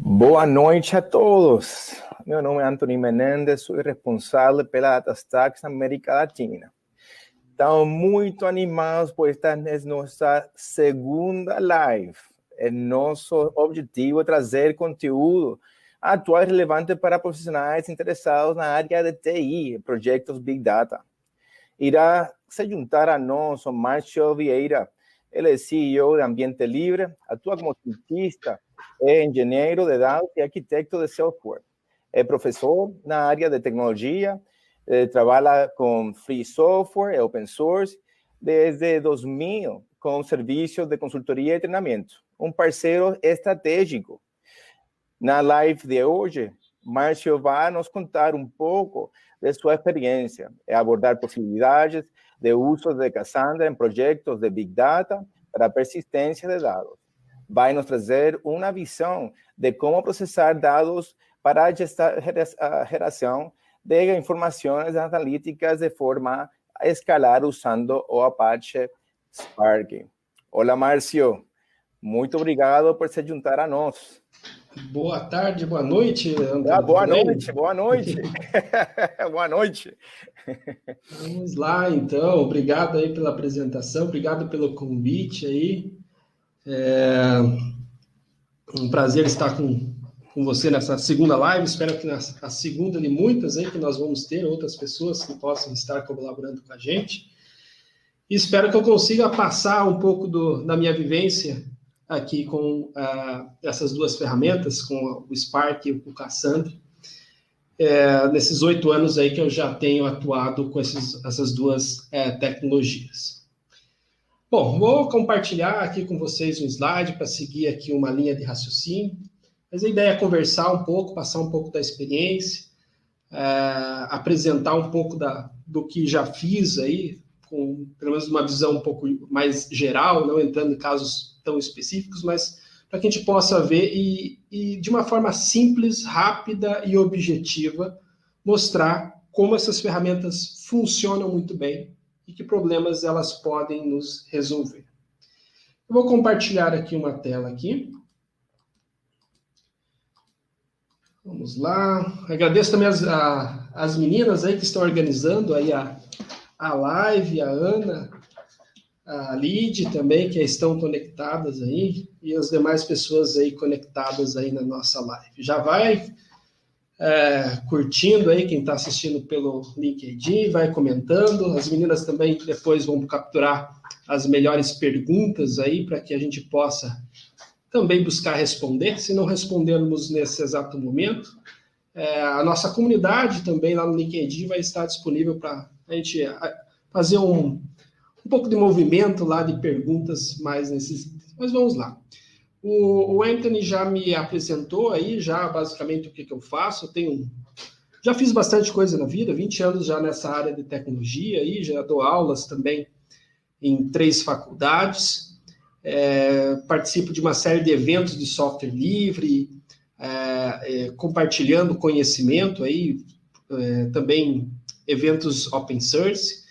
Boa noite a todos. Meu nome é Anthony Menendez, sou responsável pela DataStax na América Latina. Estamos muito animados por esta nossa segunda live. Nosso objetivo é trazer conteúdo atual e relevante para profissionais interessados na área de TI, projetos Big Data. Irá se juntar a nós o Márcio Vieira. Ele é CEO de Ambiente Livre, atua como cientista, é engenheiro de dados e arquiteto de software. É professor na área de tecnologia, trabalha com free software e open source desde 2000 com serviços de consultoria e treinamento. Um parceiro estratégico. Na live de hoje, Márcio vai nos contar um pouco de sua experiência e abordar possibilidades de uso de Cassandra em projetos de Big Data para persistência de dados. Vai nos trazer uma visão de como processar dados para a geração de informações analíticas de forma a escalar usando o Apache Spark. Olá, Márcio. Muito obrigado por se juntar a nós. Boa tarde, boa noite, André. Boa noite. Boa noite. Vamos lá, então. Obrigado aí pela apresentação, obrigado pelo convite aí. É um prazer estar com você nessa segunda live. Espero que a segunda de muitas aí que nós vamos ter, outras pessoas que possam estar colaborando com a gente. E espero que eu consiga passar um pouco da minha vivência aqui com essas duas ferramentas, com o Spark e o Cassandra, nesses 8 anos aí que eu já tenho atuado com essas duas tecnologias. Bom, vou compartilhar aqui com vocês um slide para seguir aqui uma linha de raciocínio, mas a ideia é conversar um pouco, passar um pouco da experiência, apresentar um pouco do que já fiz aí, com pelo menos uma visão um pouco mais geral, não entrando em casos tão específicos, mas para que a gente possa ver e de uma forma simples, rápida e objetiva, mostrar como essas ferramentas funcionam muito bem e que problemas elas podem nos resolver. Eu vou compartilhar aqui uma tela aqui. Vamos lá. Agradeço também as meninas aí que estão organizando aí a live, a Ana, a Lid também, que estão conectadas aí, e as demais pessoas aí conectadas aí na nossa live. Já vai curtindo aí quem está assistindo pelo LinkedIn, vai comentando. As meninas também depois vão capturar as melhores perguntas aí para que a gente possa também buscar responder. Se não respondermos nesse exato momento, a nossa comunidade também lá no LinkedIn vai estar disponível para a gente fazer um pouco de movimento lá de perguntas mais nesses. Mas vamos lá. O Anthony já me apresentou aí, já basicamente o que eu faço. Já fiz bastante coisa na vida, 20 anos já nessa área de tecnologia, aí, já dou aulas também em 3 faculdades, participo de uma série de eventos de software livre, compartilhando conhecimento aí, também eventos open source,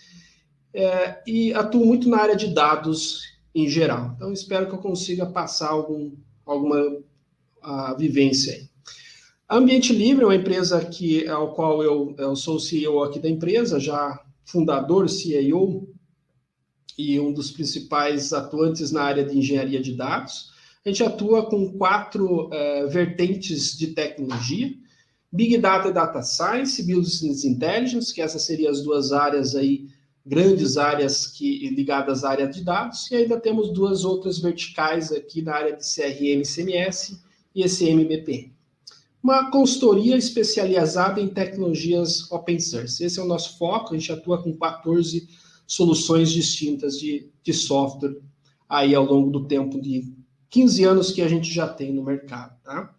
e atuo muito na área de dados em geral. Então, espero que eu consiga passar alguma vivência aí. A Ambiente Livre é uma empresa ao qual eu sou o CEO aqui da empresa, já fundador, CEO, e um dos principais atuantes na área de engenharia de dados. A gente atua com 4 vertentes de tecnologia: Big Data e Data Science, Business Intelligence, que essas seriam as 2 áreas aí, grandes áreas ligadas à área de dados, e ainda temos 2 outras verticais aqui na área de CRM, CMS e ECM/BPM. Uma consultoria especializada em tecnologias open source. Esse é o nosso foco. A gente atua com 14 soluções distintas de software aí ao longo do tempo de 15 anos que a gente já tem no mercado, tá?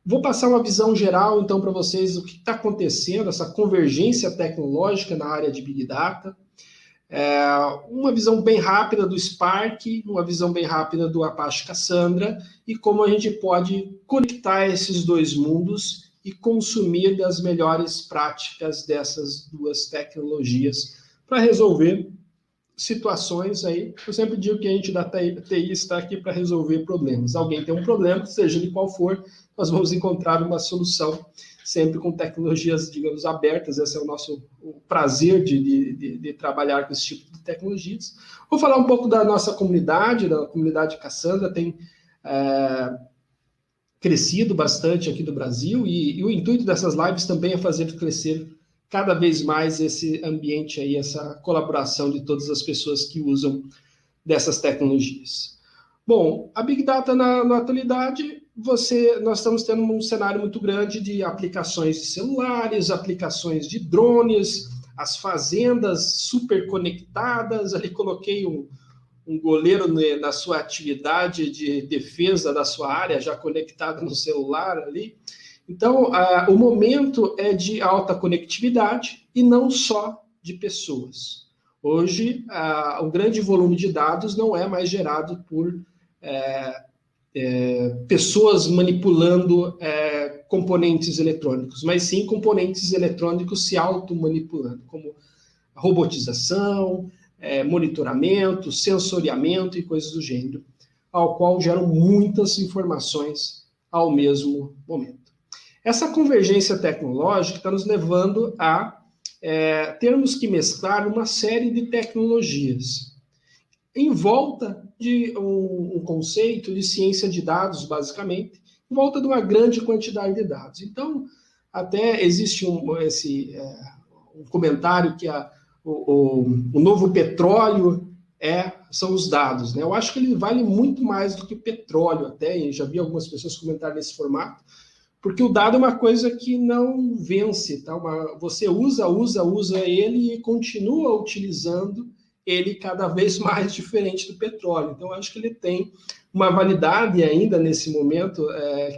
Vou passar uma visão geral, então, para vocês do que está acontecendo, essa convergência tecnológica na área de Big Data, uma visão bem rápida do Spark, uma visão bem rápida do Apache Cassandra, e como a gente pode conectar esses 2 mundos e consumir das melhores práticas dessas 2 tecnologias para resolver situações aí. Eu sempre digo que a gente da TI está aqui para resolver problemas. Alguém tem um problema, seja ele qual for, nós vamos encontrar uma solução, sempre com tecnologias, digamos, abertas. Esse é o nosso prazer de trabalhar com esse tipo de tecnologias. Vou falar um pouco da nossa comunidade, da comunidade Cassandra, tem crescido bastante aqui do Brasil, e o intuito dessas lives também é fazer crescer cada vez mais esse ambiente aí, essa colaboração de todas as pessoas que usam dessas tecnologias. Bom, a Big Data na atualidade, nós estamos tendo um cenário muito grande de aplicações de celulares, aplicações de drones, as fazendas super conectadas. Ali coloquei um goleiro na sua atividade de defesa da sua área, já conectado no celular ali. Então, o momento é de alta conectividade e não só de pessoas. Hoje, o grande volume de dados não é mais gerado por pessoas manipulando componentes eletrônicos, mas sim componentes eletrônicos se automanipulando, como robotização, monitoramento, sensoriamento e coisas do gênero, ao qual geram muitas informações ao mesmo momento. Essa convergência tecnológica está nos levando a termos que mesclar uma série de tecnologias em volta de um conceito de ciência de dados, basicamente, em volta de uma grande quantidade de dados. Então, até existe um comentário que o novo petróleo são os dados, né? Eu acho que ele vale muito mais do que o petróleo, até, e já vi algumas pessoas comentar nesse formato, porque o dado é uma coisa que não vence, tá? Você usa ele e continua utilizando ele cada vez mais diferente do petróleo. Então, acho que ele tem uma validade ainda nesse momento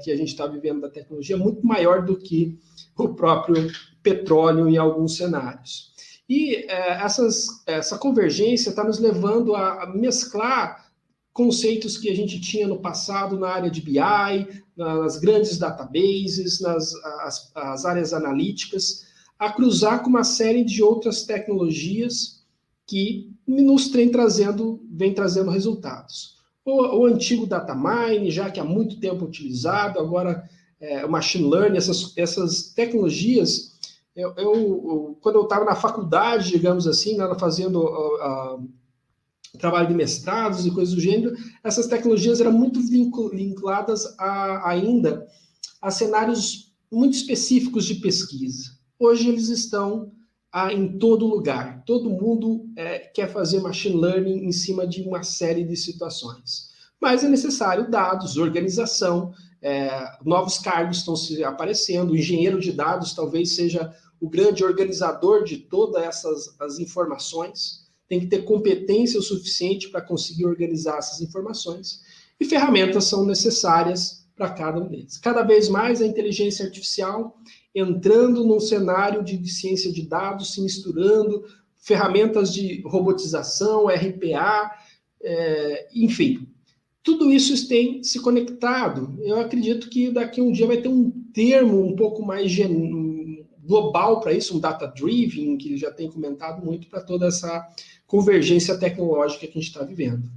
que a gente está vivendo da tecnologia muito maior do que o próprio petróleo em alguns cenários. E essa convergência está nos levando a mesclar conceitos que a gente tinha no passado na área de BI, nas grandes databases, as áreas analíticas, a cruzar com uma série de outras tecnologias que nos vem trazendo resultados. O antigo data mine, já que há muito tempo utilizado, agora o machine learning, essas tecnologias. Quando eu estava na faculdade, digamos assim, fazendo trabalho de mestrados e coisas do gênero, essas tecnologias eram muito vinculadas ainda a cenários muito específicos de pesquisa. Hoje eles estão em todo lugar. Todo mundo quer fazer machine learning em cima de uma série de situações. Mas é necessário dados, organização, novos cargos estão se aparecendo. O engenheiro de dados talvez seja o grande organizador de todas as informações. Tem que ter competência o suficiente para conseguir organizar essas informações. E ferramentas são necessárias para cada um deles. Cada vez mais a inteligência artificial entrando num cenário de ciência de dados, se misturando, ferramentas de robotização, RPA, enfim. Tudo isso tem se conectado. Eu acredito que daqui a um dia vai ter um termo um pouco mais global para isso, um data-driven, que já tem comentado muito para toda essa convergência tecnológica que a gente está vivendo.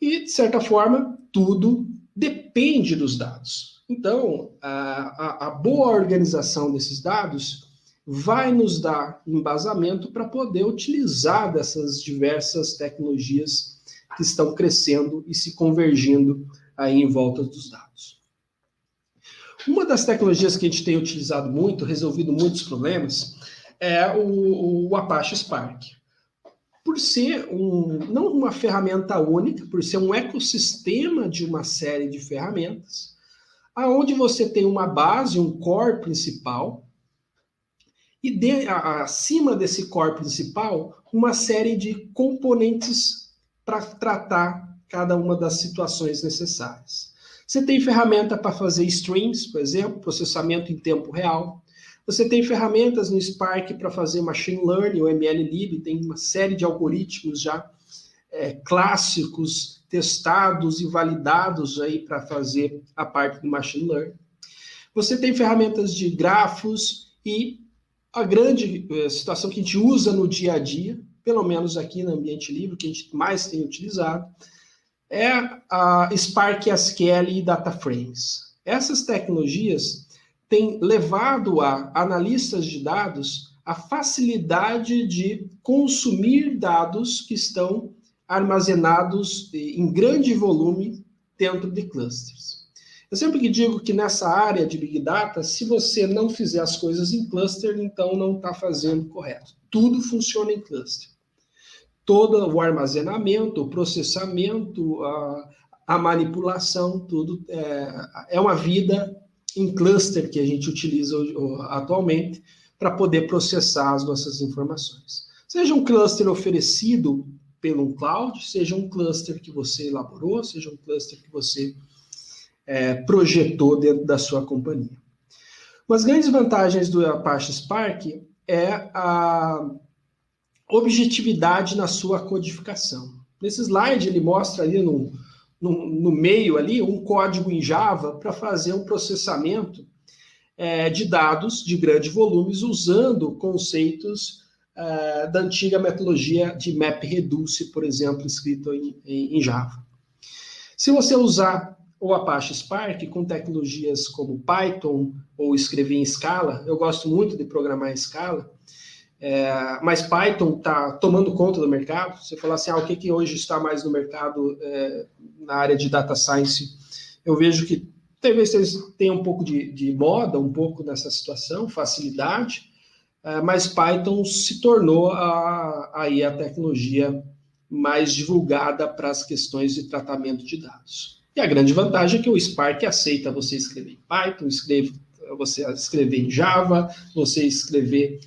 E, de certa forma, tudo depende dos dados. Então, a boa organização desses dados vai nos dar embasamento para poder utilizar dessas diversas tecnologias que estão crescendo e se convergindo aí em volta dos dados. Uma das tecnologias que a gente tem utilizado muito, resolvido muitos problemas, é o Apache Spark. Por ser não uma ferramenta única, por ser um ecossistema de uma série de ferramentas, aonde você tem uma base, um core principal, e acima desse core principal, uma série de componentes para tratar cada uma das situações necessárias. Você tem ferramenta para fazer streams, por exemplo, processamento em tempo real. Você tem ferramentas no Spark para fazer machine learning, o MLlib, tem uma série de algoritmos já clássicos, testados e validados aí para fazer a parte do machine learning. Você tem ferramentas de grafos e a grande situação que a gente usa no dia a dia, pelo menos aqui no ambiente livre, que a gente mais tem utilizado, é a Spark SQL e DataFrames. Essas tecnologias têm levado a analistas de dados a facilidade de consumir dados que estão armazenados em grande volume dentro de clusters. Eu sempre digo que nessa área de Big Data, se você não fizer as coisas em cluster, então não está fazendo correto. Tudo funciona em cluster. Todo o armazenamento, o processamento, a manipulação, tudo é uma vida em cluster que a gente utiliza atualmente para poder processar as nossas informações. Seja um cluster oferecido pelo cloud, seja um cluster que você elaborou, seja um cluster que você projetou dentro da sua companhia. Uma das grandes vantagens do Apache Spark é a objetividade na sua codificação. Nesse slide ele mostra ali no meio ali um código em Java para fazer um processamento de dados de grandes volumes usando conceitos da antiga metodologia de MapReduce, por exemplo, escrito em Java. Se você usar o Apache Spark com tecnologias como Python ou escrever em Scala, eu gosto muito de programar em Scala, mas Python está tomando conta do mercado. Você fala assim, o que hoje está mais no mercado na área de Data Science? Eu vejo que talvez vocês tenham um pouco de moda, um pouco nessa situação, facilidade, mas Python se tornou aí a tecnologia mais divulgada para as questões de tratamento de dados. E a grande vantagem é que o Spark aceita você escrever em Python, você escrever em Java, você escrever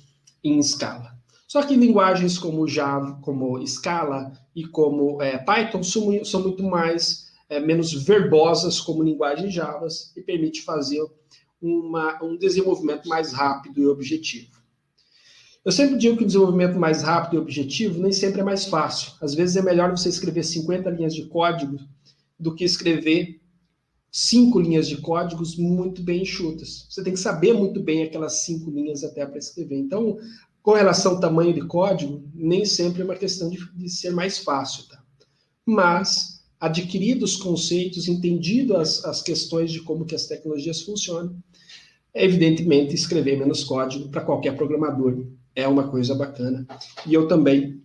em Scala. Só que linguagens como Java, como Scala e como Python são muito mais menos verbosas como linguagem Java e permite fazer um desenvolvimento mais rápido e objetivo. Eu sempre digo que o desenvolvimento mais rápido e objetivo nem sempre é mais fácil. Às vezes é melhor você escrever 50 linhas de código do que escrever 5 linhas de códigos muito bem enxutas. Você tem que saber muito bem aquelas 5 linhas até para escrever. Então, com relação ao tamanho de código, nem sempre é uma questão de ser mais fácil, tá? Mas, adquiridos os conceitos, entendido as questões de como que as tecnologias funcionam, evidentemente, escrever menos código para qualquer programador é uma coisa bacana. E eu também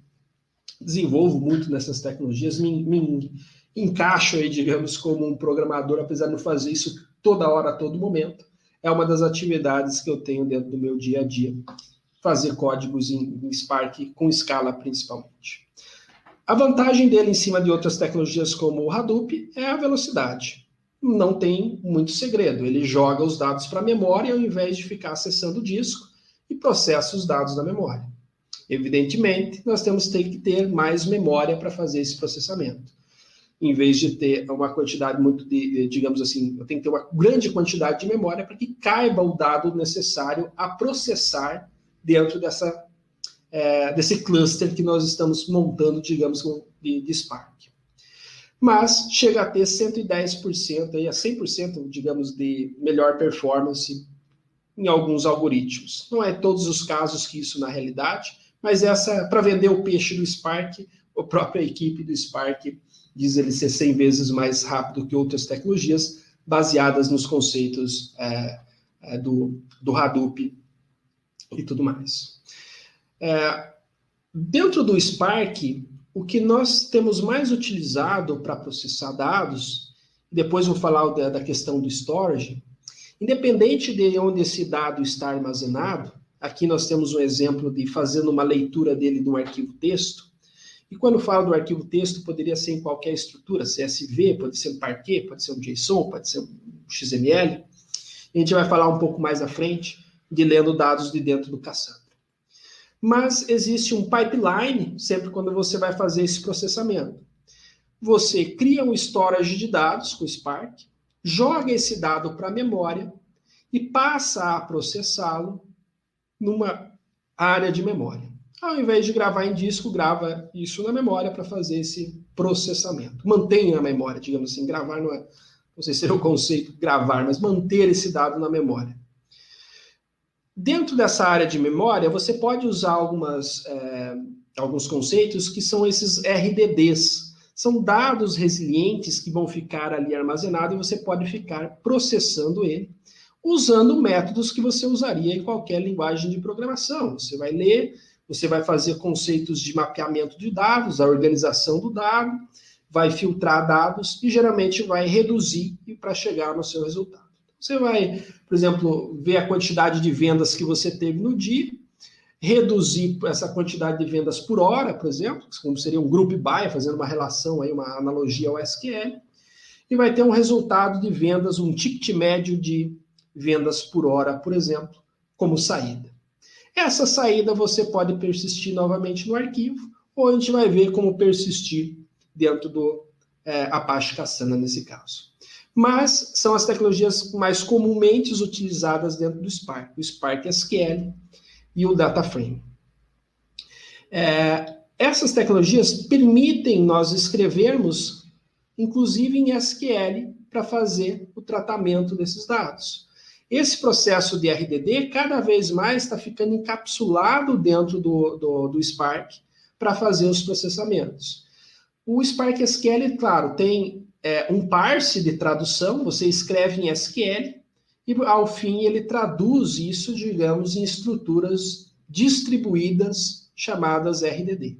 desenvolvo muito nessas tecnologias, me encaixo aí, digamos, como um programador, apesar de não fazer isso toda hora, a todo momento. É uma das atividades que eu tenho dentro do meu dia a dia, fazer códigos em Spark, com Scala principalmente. A vantagem dele em cima de outras tecnologias como o Hadoop é a velocidade. Não tem muito segredo, ele joga os dados para a memória ao invés de ficar acessando o disco e processa os dados na memória. Evidentemente, nós temos que ter mais memória para fazer esse processamento. Em vez de ter uma quantidade muito digamos assim, eu tenho que ter uma grande quantidade de memória para que caiba o dado necessário a processar dentro desse cluster que nós estamos montando, digamos, de Spark. Mas chega a ter 110% aí, a 100%, digamos, de melhor performance em alguns algoritmos. Não é todos os casos que isso na realidade, mas para vender o peixe do Spark, a própria equipe do Spark diz ele ser 100 vezes mais rápido que outras tecnologias, baseadas nos conceitos do Hadoop e tudo mais. Dentro do Spark, o que nós temos mais utilizado para processar dados, depois vou falar da questão do storage, independente de onde esse dado está armazenado, aqui nós temos um exemplo de fazendo uma leitura dele de um arquivo texto, e quando falo do arquivo texto, poderia ser em qualquer estrutura, CSV, pode ser um Parquet, pode ser um JSON, pode ser um XML. A gente vai falar um pouco mais à frente de lendo dados de dentro do Cassandra. Mas existe um pipeline sempre quando você vai fazer esse processamento. Você cria um storage de dados com o Spark, joga esse dado para a memória e passa a processá-lo numa área de memória. Ao invés de gravar em disco, grava isso na memória para fazer esse processamento. Mantenha a memória, digamos assim, gravar não sei se seria o conceito gravar, mas manter esse dado na memória. Dentro dessa área de memória, você pode usar algumas alguns conceitos que são esses RDDs. São dados resilientes que vão ficar ali armazenados e você pode ficar processando ele, usando métodos que você usaria em qualquer linguagem de programação. Você vai ler, você vai fazer conceitos de mapeamento de dados, a organização do dado, vai filtrar dados e geralmente vai reduzir para chegar no seu resultado. Você vai, por exemplo, ver a quantidade de vendas que você teve no dia, reduzir essa quantidade de vendas por hora, por exemplo, como seria um group by, fazendo uma relação, aí, uma analogia ao SQL, e vai ter um resultado de vendas, um ticket médio de vendas por hora, por exemplo, como saída. Essa saída você pode persistir novamente no arquivo, ou a gente vai ver como persistir dentro do Apache Cassandra nesse caso. Mas são as tecnologias mais comumente utilizadas dentro do Spark, o Spark SQL e o DataFrame. Essas tecnologias permitem nós escrevermos, inclusive em SQL, para fazer o tratamento desses dados. Esse processo de RDD cada vez mais está ficando encapsulado dentro do Spark para fazer os processamentos. O Spark SQL, claro, tem um parse de tradução, você escreve em SQL e, ao fim, ele traduz isso, digamos, em estruturas distribuídas chamadas RDD.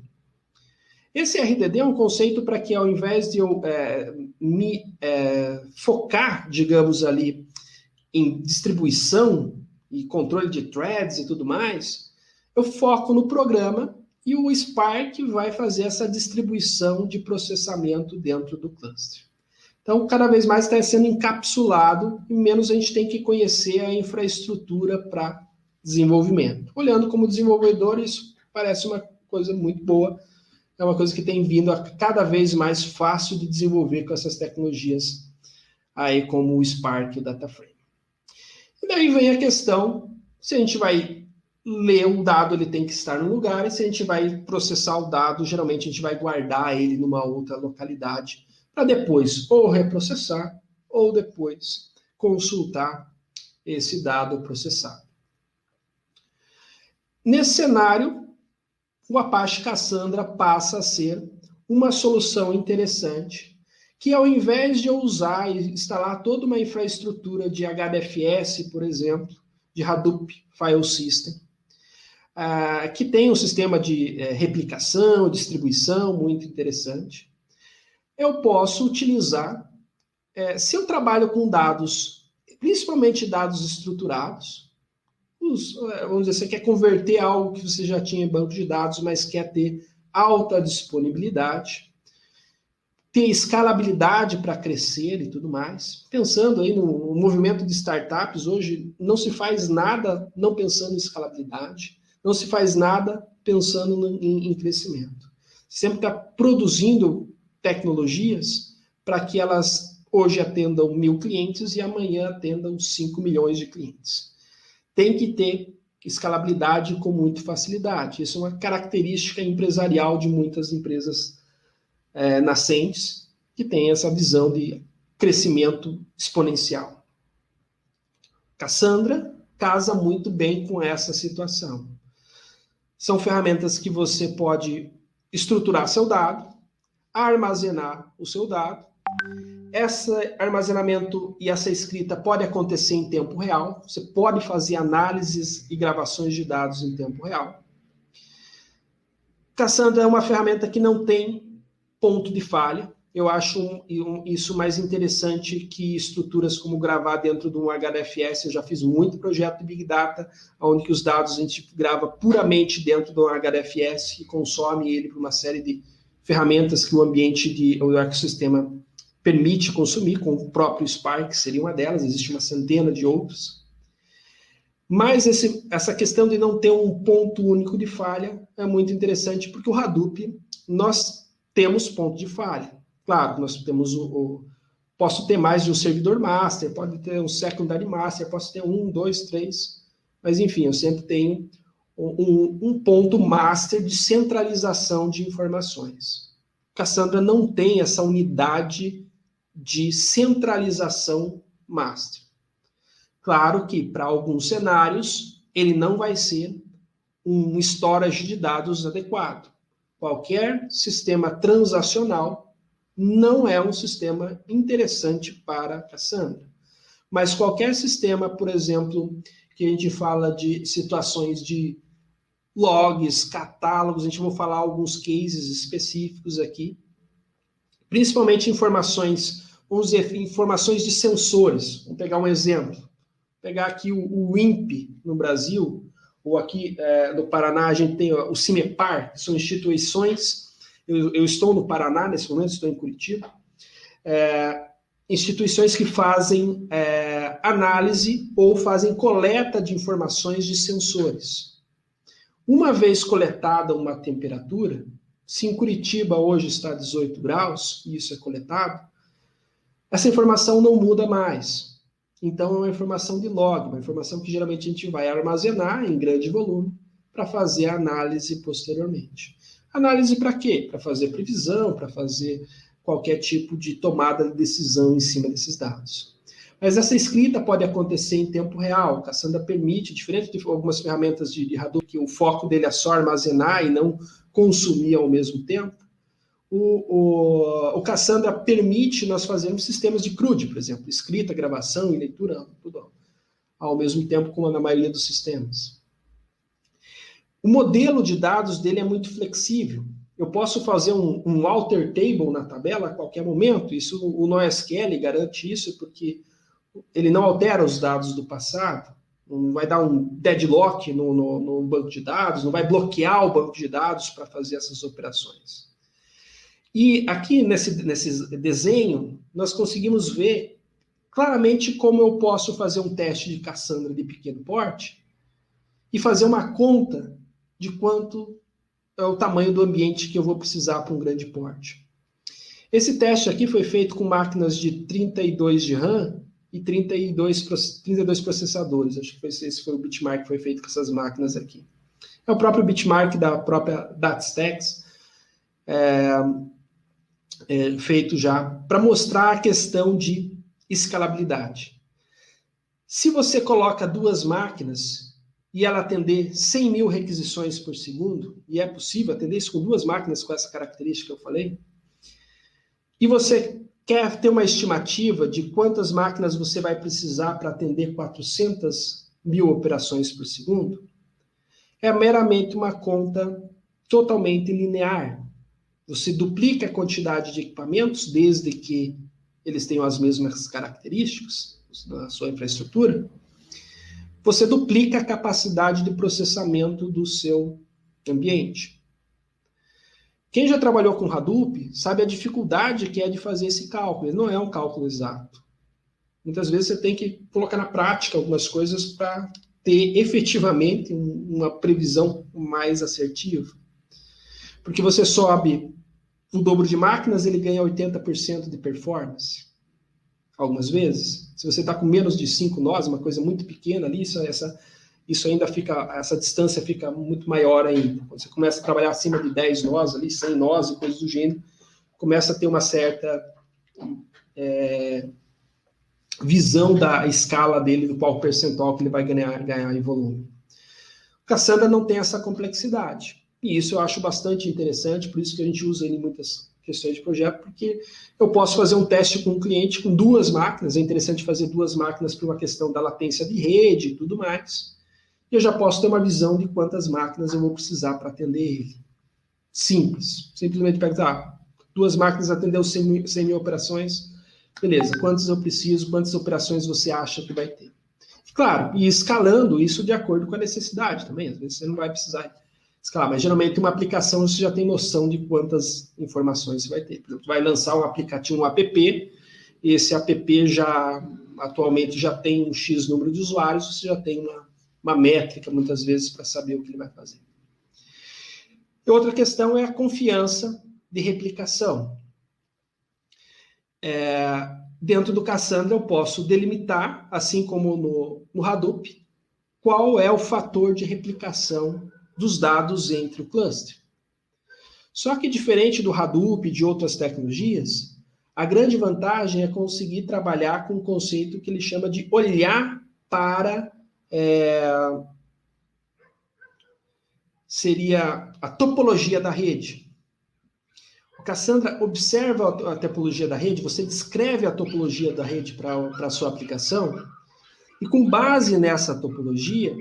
Esse RDD é um conceito para que, ao invés de eu me focar, digamos ali, em distribuição e controle de threads e tudo mais, eu foco no programa e o Spark vai fazer essa distribuição de processamento dentro do cluster. Então, cada vez mais está sendo encapsulado e menos a gente tem que conhecer a infraestrutura para desenvolvimento. Olhando como desenvolvedor, isso parece uma coisa muito boa, é uma coisa que tem vindo a cada vez mais fácil de desenvolver com essas tecnologias aí como o Spark e o DataFrame. E daí vem a questão, se a gente vai ler um dado, ele tem que estar no lugar, e se a gente vai processar o dado, geralmente a gente vai guardar ele numa outra localidade, para depois ou reprocessar, ou depois consultar esse dado processado. Nesse cenário, o Apache Cassandra passa a ser uma solução interessante, que ao invés de eu usar e instalar toda uma infraestrutura de HDFS, por exemplo, de Hadoop File System, que tem um sistema de replicação, distribuição muito interessante, eu posso utilizar, se eu trabalho com dados, principalmente dados estruturados, vamos dizer, você quer converter algo que você já tinha em banco de dados, mas quer ter alta disponibilidade, ter escalabilidade para crescer e tudo mais. Pensando aí no movimento de startups, hoje não se faz nada não pensando em escalabilidade, não se faz nada pensando em crescimento. Sempre está produzindo tecnologias para que elas hoje atendam 1.000 clientes e amanhã atendam 5 milhões de clientes. Tem que ter escalabilidade com muita facilidade. Isso é uma característica empresarial de muitas empresas nascentes, que têm essa visão de crescimento exponencial. Cassandra casa muito bem com essa situação. São ferramentas que você pode estruturar seu dado, armazenar o seu dado. Esse armazenamento e essa escrita pode acontecer em tempo real. Você pode fazer análises e gravações de dados em tempo real. Cassandra é uma ferramenta que não tem ponto de falha. Eu acho isso mais interessante que estruturas como gravar dentro de um HDFS. Eu já fiz muito projeto de Big Data, onde que os dados a gente grava puramente dentro de um HDFS e consome ele por uma série de ferramentas que o ambiente o ecossistema permite consumir, com o próprio Spark, seria uma delas, existe uma centena de outras. Mas essa questão de não ter um ponto único de falha é muito interessante, porque o Hadoop, nós temos ponto de falha. Claro, nós temos posso ter mais de um servidor master, pode ter um secondary master, posso ter 1, 2, 3, mas enfim, eu sempre tenho um ponto master de centralização de informações. Cassandra não tem essa unidade de centralização master. Claro que, para alguns cenários, ele não vai ser um storage de dados adequado. qualquer sistema transacional não é um sistema interessante para Cassandra. Mas qualquer sistema, por exemplo, que a gente fala de situações de logs, catálogos, a gente vai falar alguns cases específicos aqui, principalmente informações, vamos dizer, informações de sensores. Vamos pegar um exemplo. Vou pegar aqui o INPE no Brasil, ou aqui no Paraná a gente tem o CIMEPAR, que são instituições, eu estou no Paraná nesse momento, estou em Curitiba, instituições que fazem análise ou fazem coleta de informações de sensores. Uma vez coletada uma temperatura, se em Curitiba hoje está 18 graus, e isso é coletado, essa informação não muda mais. Então, é uma informação de log, uma informação que geralmente a gente vai armazenar em grande volume para fazer a análise posteriormente. Análise para quê? Para fazer previsão, para fazer qualquer tipo de tomada de decisão em cima desses dados. Mas essa escrita pode acontecer em tempo real. O Cassandra permite, diferente de algumas ferramentas de Hadoop, que o foco dele é só armazenar e não consumir ao mesmo tempo, o Cassandra permite nós fazermos sistemas de CRUD, por exemplo, escrita, gravação e leitura, tudo ao mesmo tempo, como na maioria dos sistemas. O modelo de dados dele é muito flexível. Eu posso fazer um alter table na tabela a qualquer momento. Isso, o NoSQL garante isso, porque ele não altera os dados do passado, não vai dar um deadlock no banco de dados, não vai bloquear o banco de dados para fazer essas operações. E aqui nesse desenho, nós conseguimos ver claramente como eu posso fazer um teste de Cassandra de pequeno porte e fazer uma conta de quanto é o tamanho do ambiente que eu vou precisar para um grande porte. Esse teste aqui foi feito com máquinas de 32 de RAM e 32 processadores. Acho que esse foi o benchmark que foi feito com essas máquinas aqui. É o próprio benchmark da própria DataStax, feito já para mostrar a questão de escalabilidade. Se você coloca duas máquinas e ela atender 100 mil requisições por segundo, e é possível atender isso com duas máquinas com essa característica que eu falei, e você quer ter uma estimativa de quantas máquinas você vai precisar para atender 400 mil operações por segundo, é meramente uma conta totalmente linear. Você duplica a quantidade de equipamentos, desde que eles tenham as mesmas características da sua infraestrutura. Você duplica a capacidade de processamento do seu ambiente. Quem já trabalhou com Hadoop sabe a dificuldade que é de fazer esse cálculo. Ele não é um cálculo exato. Muitas vezes você tem que colocar na prática algumas coisas para ter efetivamente uma previsão mais assertiva. Porque você sobe o dobro de máquinas, ele ganha 80% de performance. Algumas vezes. Se você está com menos de 5 nós, uma coisa muito pequena ali, isso ainda fica, essa distância fica muito maior ainda. Quando você começa a trabalhar acima de 10 nós, ali, 100 nós e coisas do gênero, começa a ter uma certa visão da escala dele, do qual percentual que ele vai ganhar em volume. O Cassandra não tem essa complexidade. E isso eu acho bastante interessante, por isso que a gente usa ele em muitas questões de projeto, porque eu posso fazer um teste com um cliente com duas máquinas, é interessante fazer duas máquinas por uma questão da latência de rede e tudo mais, e eu já posso ter uma visão de quantas máquinas eu vou precisar para atender ele. Simples. Simplesmente perguntar, duas máquinas atendeu 100 mil operações, beleza, quantas eu preciso, quantas operações você acha que vai ter? Claro, e escalando isso de acordo com a necessidade também, às vezes você não vai precisar escalar, mas geralmente uma aplicação você já tem noção de quantas informações você vai ter. Por exemplo, vai lançar um aplicativo, um app, e esse app atualmente já tem um X número de usuários, você já tem uma métrica, muitas vezes, para saber o que ele vai fazer. E outra questão é a confiança de replicação. Dentro do Cassandra eu posso delimitar, assim como no Hadoop, qual é o fator de replicação dos dados entre o cluster. Só que diferente do Hadoop e de outras tecnologias, a grande vantagem é conseguir trabalhar com um conceito que ele chama de olhar para seria a topologia da rede. Cassandra observa a topologia da rede, você descreve a topologia da rede para a sua aplicação, e com base nessa topologia,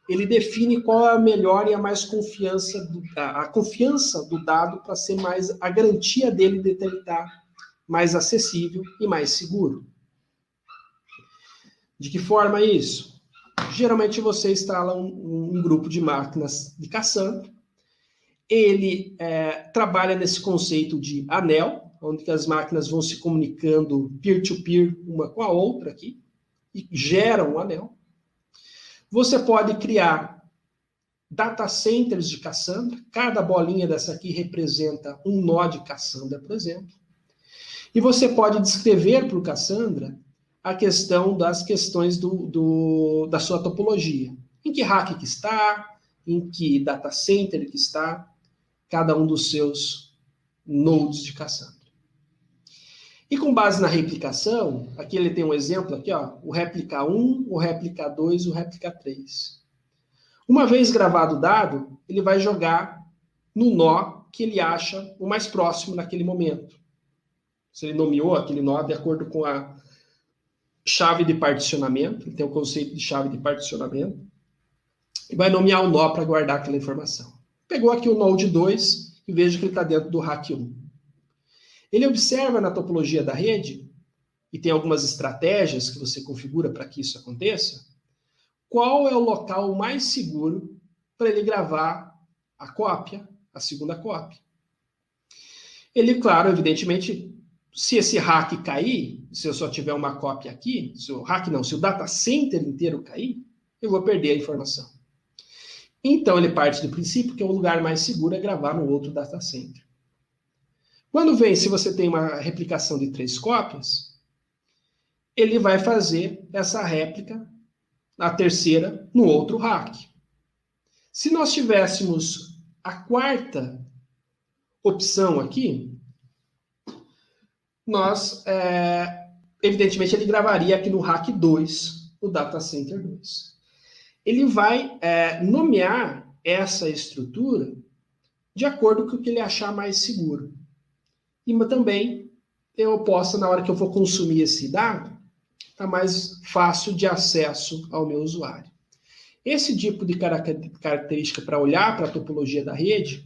ele define qual é a melhor e a mais confiança, a confiança do dado para ser mais, a garantia dele de estar mais acessível e mais seguro. De que forma isso? Geralmente você instala um grupo de máquinas de Cassandra, ele trabalha nesse conceito de anel, onde as máquinas vão se comunicando peer-to-peer uma com a outra aqui, e geram um anel. Você pode criar data centers de Cassandra, cada bolinha dessa aqui representa um nó de Cassandra, por exemplo. E você pode descrever para o Cassandra a questão das questões da sua topologia. Em que rack que está, em que data center que está, cada um dos seus nodes de Cassandra. E com base na replicação, aqui ele tem um exemplo, aqui, ó, o réplica 1, o réplica 2, o réplica 3. Uma vez gravado o dado, ele vai jogar no nó que ele acha o mais próximo naquele momento. Se ele nomeou aquele nó de acordo com a chave de particionamento, ele tem o conceito de chave de particionamento, e vai nomear o nó para guardar aquela informação. Pegou aqui o node 2 e veja que ele está dentro do rack 1. Ele observa na topologia da rede, e tem algumas estratégias que você configura para que isso aconteça, qual é o local mais seguro para ele gravar a cópia, a segunda cópia. Ele, claro, evidentemente, se esse rack cair, se eu só tiver uma cópia aqui, se o rack não, se o data center inteiro cair, eu vou perder a informação. Então, ele parte do princípio que o lugar mais seguro é gravar no outro data center. Quando vem, se você tem uma replicação de 3 cópias, ele vai fazer essa réplica, a terceira, no outro rack. Se nós tivéssemos a quarta opção aqui, nós, evidentemente, ele gravaria aqui no rack 2, o data center 2. Ele vai nomear essa estrutura de acordo com o que ele achar mais seguro. E também eu posso, na hora que eu for consumir esse dado, tá mais fácil de acesso ao meu usuário. Esse tipo de característica para olhar para a topologia da rede,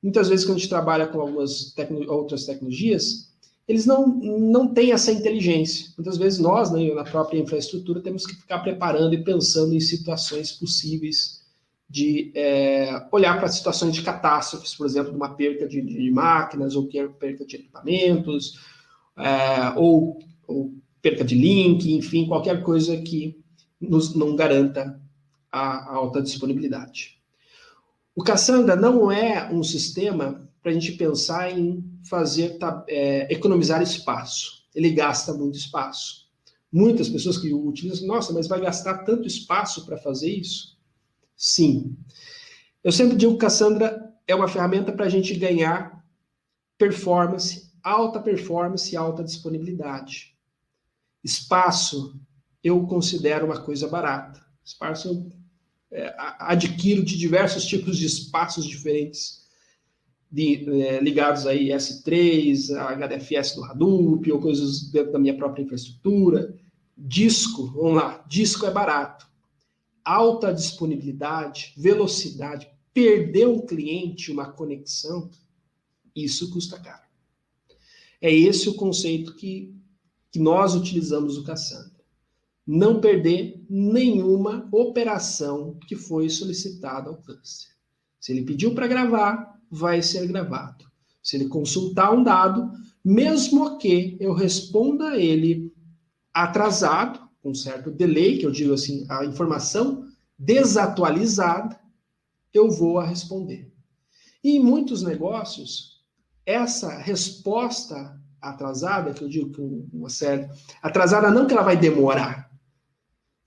muitas vezes quando a gente trabalha com algumas outras tecnologias, eles não têm essa inteligência. Muitas vezes nós, né, na própria infraestrutura, temos que ficar preparando e pensando em situações possíveis de olhar para situações de catástrofes, por exemplo, de uma perca de máquinas, ou perca de equipamentos, ou perca de link, enfim, qualquer coisa que nos não garanta a alta disponibilidade. O Cassandra não é um sistema para a gente pensar em economizar espaço. Ele gasta muito espaço. Muitas pessoas que o utilizam, nossa, mas vai gastar tanto espaço para fazer isso? Sim. Eu sempre digo que Cassandra é uma ferramenta para a gente ganhar performance, e alta disponibilidade. Espaço, eu considero uma coisa barata. Espaço eu adquiro de diversos tipos de espaços diferentes, ligados aí S3, HDFS do Hadoop, ou coisas dentro da minha própria infraestrutura. Disco, vamos lá, disco é barato. Alta disponibilidade, velocidade, perder um cliente, uma conexão, isso custa caro. É esse o conceito que nós utilizamos o Cassandra. Não perder nenhuma operação que foi solicitada ao cluster. Se ele pediu para gravar, vai ser gravado. Se ele consultar um dado, mesmo que eu responda a ele atrasado, com um certo delay, que eu digo assim, a informação desatualizada, eu vou a responder. E em muitos negócios, essa resposta atrasada, que eu digo que uma série atrasada não que ela vai demorar,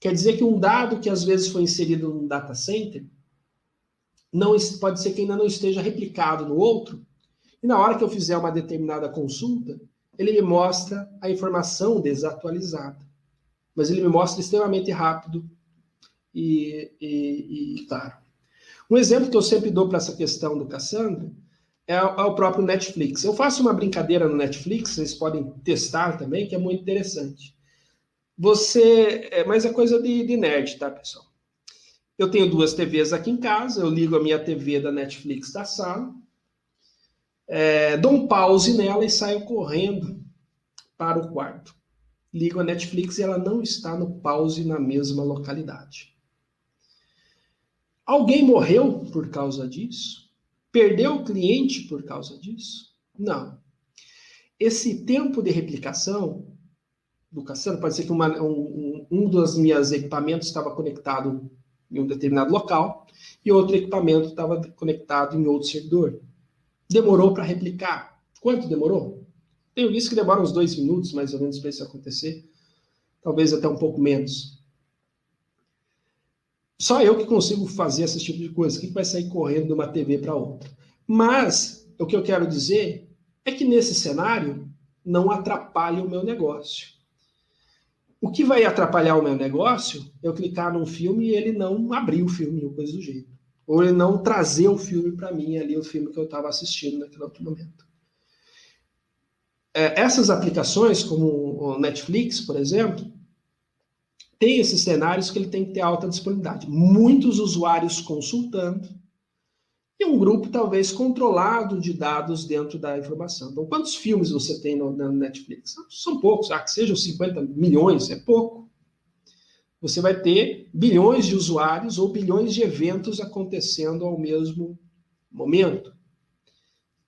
quer dizer que um dado que às vezes foi inserido num data center, pode ser que ainda não esteja replicado no outro, e na hora que eu fizer uma determinada consulta, ele me mostra a informação desatualizada. Mas ele me mostra extremamente rápido e claro. Um exemplo que eu sempre dou para essa questão do Cassandra é o próprio Netflix. Eu faço uma brincadeira no Netflix, vocês podem testar também, que é muito interessante. Mas é coisa de nerd, tá, pessoal? Eu tenho 2 TVs aqui em casa, eu ligo a minha TV da Netflix da sala, dou um pause nela e saio correndo para o quarto. Ligo a Netflix e ela não está no pause na mesma localidade. Alguém morreu por causa disso? Perdeu o cliente por causa disso? Não. Esse tempo de replicação do Cassandra, pode ser que um dos meus equipamentos estava conectado em um determinado local e outro equipamento estava conectado em outro servidor. Demorou para replicar. Quanto demorou? Tenho visto que demora uns 2 minutos, mais ou menos, para isso acontecer. Talvez até um pouco menos. Só eu que consigo fazer esse tipo de coisa. Quem vai sair correndo de uma TV para outra? Mas, o que eu quero dizer é que nesse cenário não atrapalha o meu negócio. O que vai atrapalhar o meu negócio é eu clicar num filme e ele não abrir o filme ou coisa do jeito. Ou ele não trazer o filme para mim, ali o filme que eu estava assistindo naquele outro momento. Essas aplicações, como o Netflix, por exemplo, tem esses cenários que ele tem que ter alta disponibilidade. Muitos usuários consultando e um grupo talvez controlado de dados dentro da informação. Então, quantos filmes você tem no Netflix? São poucos, que sejam 50 milhões, é pouco. Você vai ter bilhões de usuários ou bilhões de eventos acontecendo ao mesmo momento.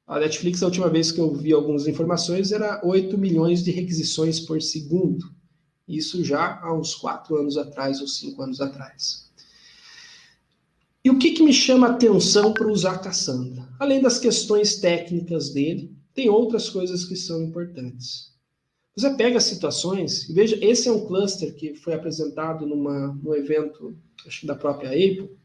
A Netflix, a última vez que eu vi algumas informações, era 8 milhões de requisições por segundo. Isso já há uns 4 anos atrás ou 5 anos atrás. E o que me chama a atenção para usar Cassandra? Além das questões técnicas dele, tem outras coisas que são importantes. Você pega situações, veja, esse é um cluster que foi apresentado no evento, acho que da própria Apple,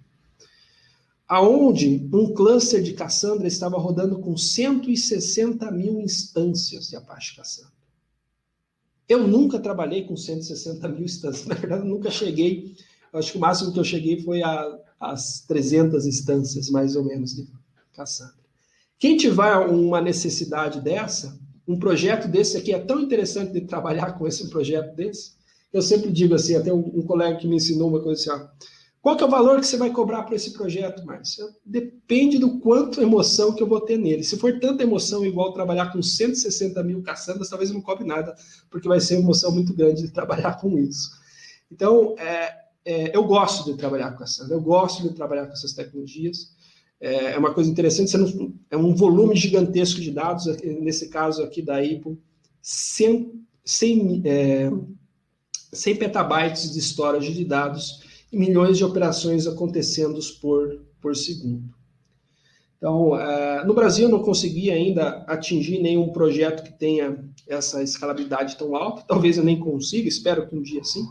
aonde um cluster de Cassandra estava rodando com 160 mil instâncias de Apache Cassandra. Eu nunca trabalhei com 160 mil instâncias. Na verdade, eu nunca cheguei. Acho que o máximo que eu cheguei foi às 300 instâncias, mais ou menos, de Cassandra. Quem tiver uma necessidade dessa, um projeto desse aqui é tão interessante de trabalhar com esse projeto desse. Eu sempre digo assim, até um colega que me ensinou uma coisa assim, qual que é o valor que você vai cobrar para esse projeto, Márcio? Depende do quanto emoção que eu vou ter nele. Se for tanta emoção igual trabalhar com 160 mil Cassandras, talvez eu não cobre nada, porque vai ser uma emoção muito grande de trabalhar com isso. Então, eu gosto de trabalhar com Cassandra, eu gosto de trabalhar com essas tecnologias. É uma coisa interessante, é um volume gigantesco de dados, nesse caso aqui da Apple, 100 petabytes de storage de dados, e milhões de operações acontecendo por segundo. Então, no Brasil eu não consegui ainda atingir nenhum projeto que tenha essa escalabilidade tão alta, talvez eu nem consiga, espero que um dia sim,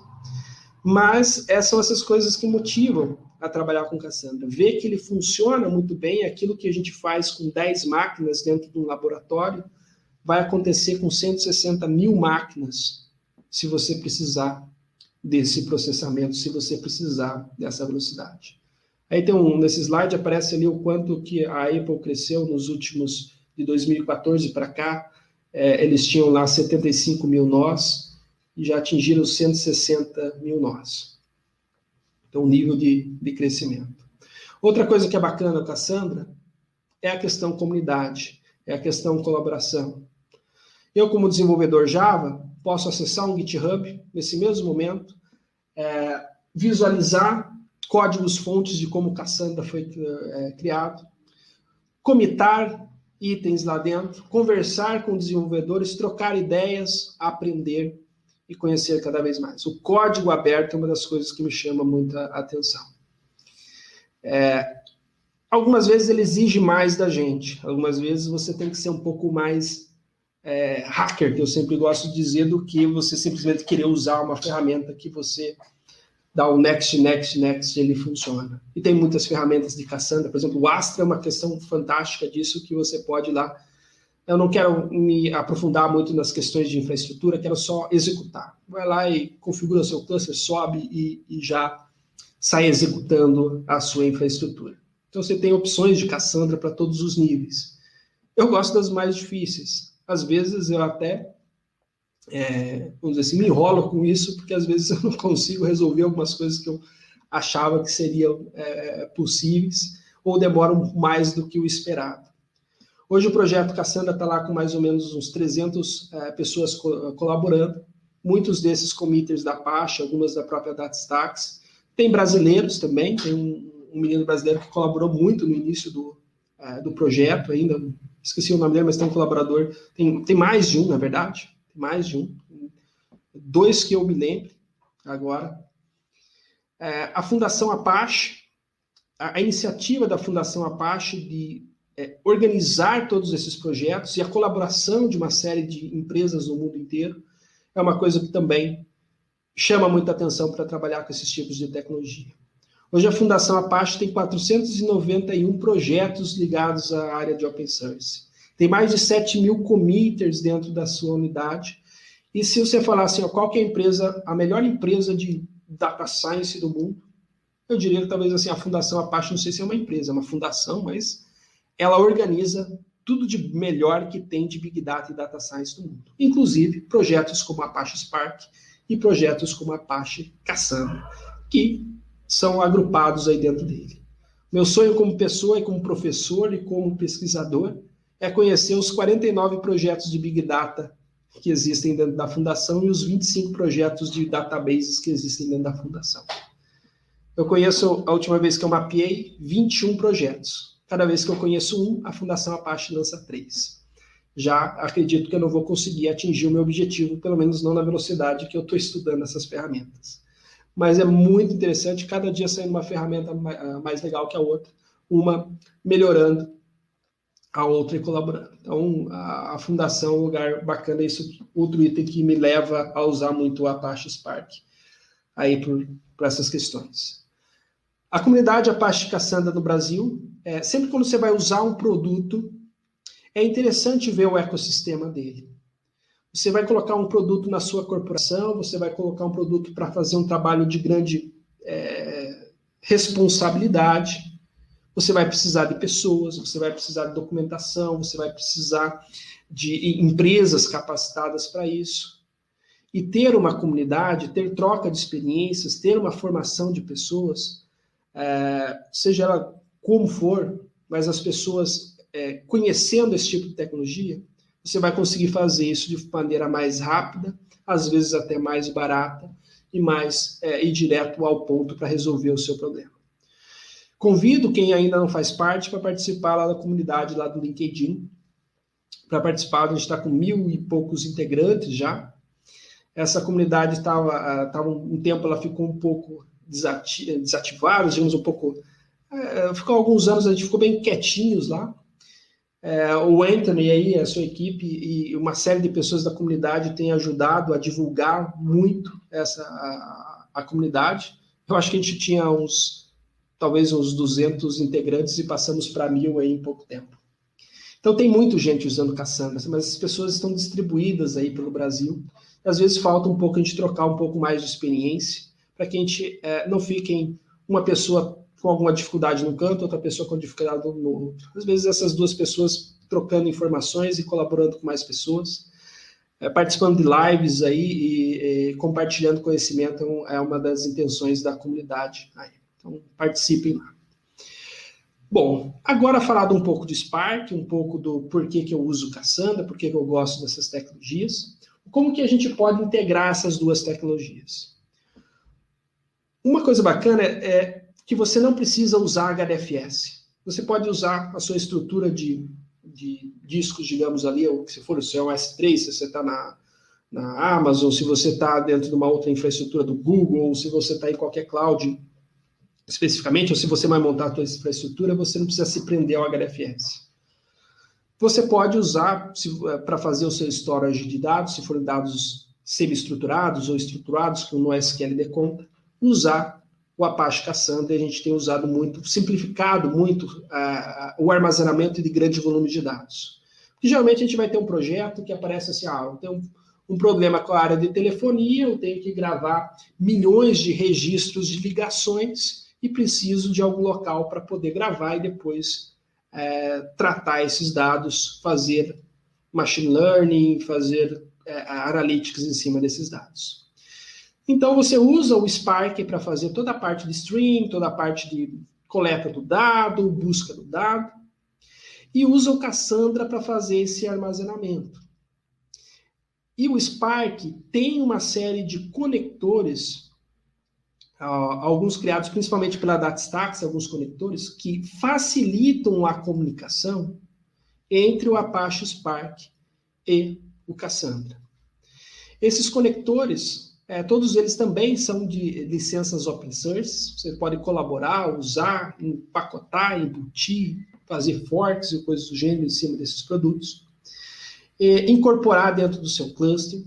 mas são essas coisas que motivam a trabalhar com Cassandra. Ver que ele funciona muito bem, aquilo que a gente faz com 10 máquinas dentro de um laboratório, vai acontecer com 160 mil máquinas, se você precisar desse processamento, se você precisar dessa velocidade. Aí nesse slide aparece ali o quanto que a Apple cresceu nos últimos, de 2014 para cá, eles tinham lá 75 mil nós e já atingiram 160 mil nós. Então, o nível de crescimento. Outra coisa que é bacana com a Cassandra é a questão comunidade, é a questão colaboração. Eu, como desenvolvedor Java, posso acessar um GitHub nesse mesmo momento, visualizar códigos-fontes de como Cassandra foi criado, comitar itens lá dentro, conversar com desenvolvedores, trocar ideias, aprender e conhecer cada vez mais. O código aberto é uma das coisas que me chama muita atenção. Algumas vezes ele exige mais da gente, algumas vezes você tem que ser um pouco mais hacker, que eu sempre gosto de dizer, do que você simplesmente querer usar uma ferramenta que você dá um next, ele funciona. E tem muitas ferramentas de Cassandra, por exemplo, o Astra é uma questão fantástica disso, que você pode ir lá. Eu não quero me aprofundar muito nas questões de infraestrutura, quero só executar. Vai lá e configura seu cluster, sobe e já sai executando a sua infraestrutura. Então você tem opções de Cassandra para todos os níveis. Eu gosto das mais difíceis. Às vezes eu até, vamos dizer assim, me enrolo com isso, porque às vezes eu não consigo resolver algumas coisas que eu achava que seriam possíveis, ou demoram mais do que o esperado. Hoje o projeto Cassandra está lá com mais ou menos uns 300 pessoas colaborando, muitos desses committers da Apache, algumas da própria DataStax. Tem brasileiros também, tem um menino brasileiro que colaborou muito no início do projeto ainda, esqueci o nome dele, mas tem um colaborador, tem mais de um, na verdade, tem mais de um, 2 que eu me lembro agora. A Fundação Apache, a iniciativa da Fundação Apache de organizar todos esses projetos e a colaboração de uma série de empresas no mundo inteiro é uma coisa que também chama muita atenção para trabalhar com esses tipos de tecnologia. Hoje a Fundação Apache tem 491 projetos ligados à área de open source. Tem mais de 7.000 committers dentro da sua unidade. E se você falar assim, qual que é a melhor empresa de data science do mundo, eu diria que talvez assim, a Fundação Apache, não sei se é uma empresa, é uma fundação, mas ela organiza tudo de melhor que tem de Big Data e Data Science no mundo. Inclusive projetos como Apache Spark e projetos como Apache Cassandra, que são agrupados aí dentro dele. Meu sonho como pessoa e como professor e como pesquisador é conhecer os 49 projetos de Big Data que existem dentro da Fundação e os 25 projetos de databases que existem dentro da Fundação. Eu conheço, a última vez que eu mapeei, 21 projetos. Cada vez que eu conheço um, a Fundação Apache lança 3. Já acredito que eu não vou conseguir atingir o meu objetivo, pelo menos não na velocidade que eu estou estudando essas ferramentas. Mas é muito interessante, cada dia saindo uma ferramenta mais legal que a outra, uma melhorando a outra e colaborando. Então, a Fundação é um lugar bacana, isso outro item que me leva a usar muito o Apache Spark aí por essas questões. A comunidade Apache Cassandra no Brasil, sempre quando você vai usar um produto, é interessante ver o ecossistema dele. Você vai colocar um produto na sua corporação, você vai colocar um produto para fazer um trabalho de grande responsabilidade, você vai precisar de pessoas, você vai precisar de documentação, você vai precisar de empresas capacitadas para isso. E ter uma comunidade, ter troca de experiências, ter uma formação de pessoas, seja ela como for, mas as pessoas conhecendo esse tipo de tecnologia, você vai conseguir fazer isso de maneira mais rápida, às vezes até mais barata, e mais ir direto ao ponto para resolver o seu problema. Convido quem ainda não faz parte para participar lá da comunidade, lá do LinkedIn. Para participar, a gente está com 1.000 e poucos integrantes já. Essa comunidade estava um tempo, ela ficou um pouco desativada, digamos um pouco... ficou alguns anos, a gente ficou bem quietinhos lá. O Anthony aí, a sua equipe e uma série de pessoas da comunidade têm ajudado a divulgar muito a comunidade. Eu acho que a gente tinha talvez uns 200 integrantes e passamos para 1.000 aí em pouco tempo. Então tem muita gente usando Cassandra, mas as pessoas estão distribuídas aí pelo Brasil. Às vezes falta um pouco a gente trocar um pouco mais de experiência, para que a gente não fique uma pessoa com alguma dificuldade num canto, outra pessoa com dificuldade no outro. Às vezes essas duas pessoas trocando informações e colaborando com mais pessoas, participando de lives aí e compartilhando conhecimento é uma das intenções da comunidade aí. Então, participem lá. Bom, agora falado um pouco de Spark, um pouco do porquê que eu uso Cassandra, porquê que eu gosto dessas tecnologias, como que a gente pode integrar essas duas tecnologias. Uma coisa bacana é que você não precisa usar HDFS. Você pode usar a sua estrutura de discos, digamos ali, ou se for o seu S3, se você está na Amazon, se você está dentro de uma outra infraestrutura do Google, ou se você está em qualquer cloud especificamente, ou se você vai montar a sua infraestrutura, você não precisa se prender ao HDFS. Você pode usar para fazer o seu storage de dados, se forem dados semi-estruturados ou estruturados, como no SQL de conta, usar o Apache Cassandra. A gente tem usado muito, simplificado muito o armazenamento de grande volume de dados. Porque, geralmente a gente vai ter um projeto que aparece assim, eu tenho um problema com a área de telefonia, eu tenho que gravar milhões de registros de ligações e preciso de algum local para poder gravar e depois tratar esses dados, fazer machine learning, fazer analytics em cima desses dados. Então, você usa o Spark para fazer toda a parte de stream, toda a parte de coleta do dado, busca do dado, e usa o Cassandra para fazer esse armazenamento. E o Spark tem uma série de conectores, alguns criados principalmente pela DataStax, alguns conectores que facilitam a comunicação entre o Apache Spark e o Cassandra. Esses conectores, todos eles também são de licenças open source, você pode colaborar, usar, empacotar, embutir, fazer forks e coisas do gênero em cima desses produtos, incorporar dentro do seu cluster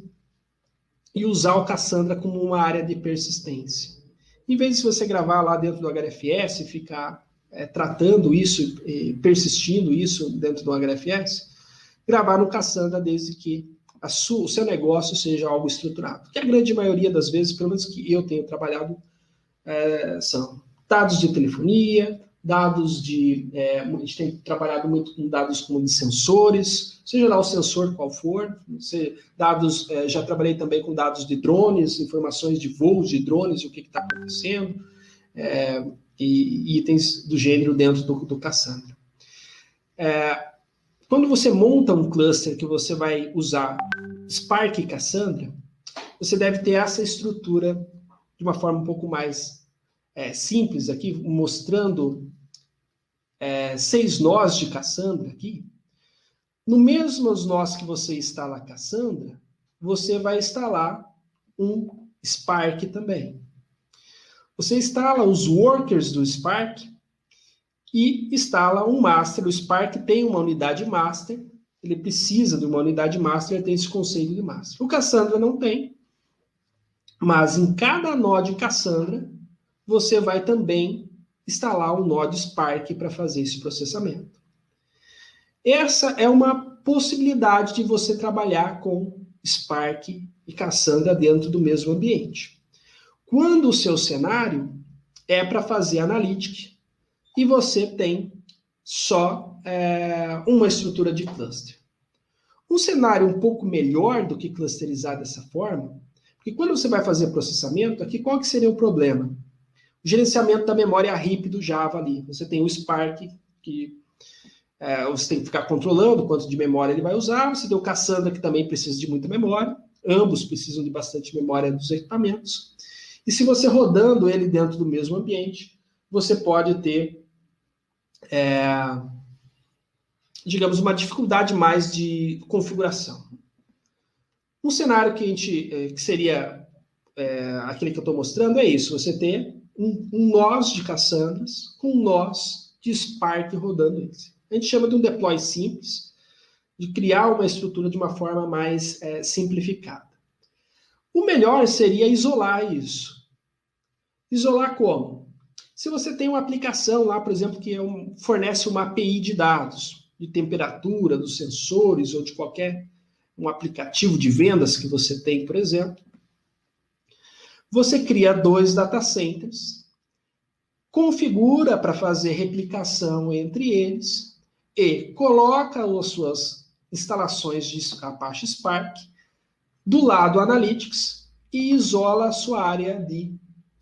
e usar o Cassandra como uma área de persistência. Em vez de você gravar lá dentro do HDFS e ficar tratando isso, persistindo isso dentro do HDFS, gravar no Cassandra desde que o seu negócio seja algo estruturado. Que a grande maioria das vezes, pelo menos que eu tenho trabalhado, são dados de telefonia, dados de... a gente tem trabalhado muito com dados como de sensores, seja lá o sensor qual for, dados, já trabalhei também com dados de drones, informações de voos de drones, e o que está acontecendo, e itens do gênero dentro do Cassandra. Quando você monta um cluster que você vai usar Spark e Cassandra, você deve ter essa estrutura de uma forma um pouco mais simples aqui, mostrando 6 nós de Cassandra aqui. No mesmo nós que você instala a Cassandra, você vai instalar um Spark também. Você instala os workers do Spark e instala um master. O Spark tem uma unidade master, ele precisa de uma unidade master, ele tem esse conceito de master. O Cassandra não tem, mas em cada nó de Cassandra, você vai também instalar um nó de Spark para fazer esse processamento. Essa é uma possibilidade de você trabalhar com Spark e Cassandra dentro do mesmo ambiente. Quando o seu cenário é para fazer analytics e você tem só uma estrutura de cluster. Um cenário um pouco melhor do que clusterizar dessa forma, porque quando você vai fazer processamento, aqui qual que seria o problema? O gerenciamento da memória RIP do Java ali. Você tem o Spark, que você tem que ficar controlando quanto de memória ele vai usar. Você tem o Cassandra, que também precisa de muita memória. Ambos precisam de bastante memória dos equipamentos. E se você rodando ele dentro do mesmo ambiente, você pode ter, digamos, uma dificuldade mais de configuração. Um cenário que seria aquele que eu estou mostrando é isso. Você ter um nós de Cassandras com um nós de Spark rodando eles. A gente chama de um deploy simples, de criar uma estrutura de uma forma mais simplificada. O melhor seria isolar isso. Isolar como? Se você tem uma aplicação lá, por exemplo, que fornece uma API de dados, de temperatura, dos sensores, ou de qualquer um aplicativo de vendas que você tem, por exemplo, você cria 2 data centers, configura para fazer replicação entre eles e coloca as suas instalações de Apache Spark do lado Analytics e isola a sua área de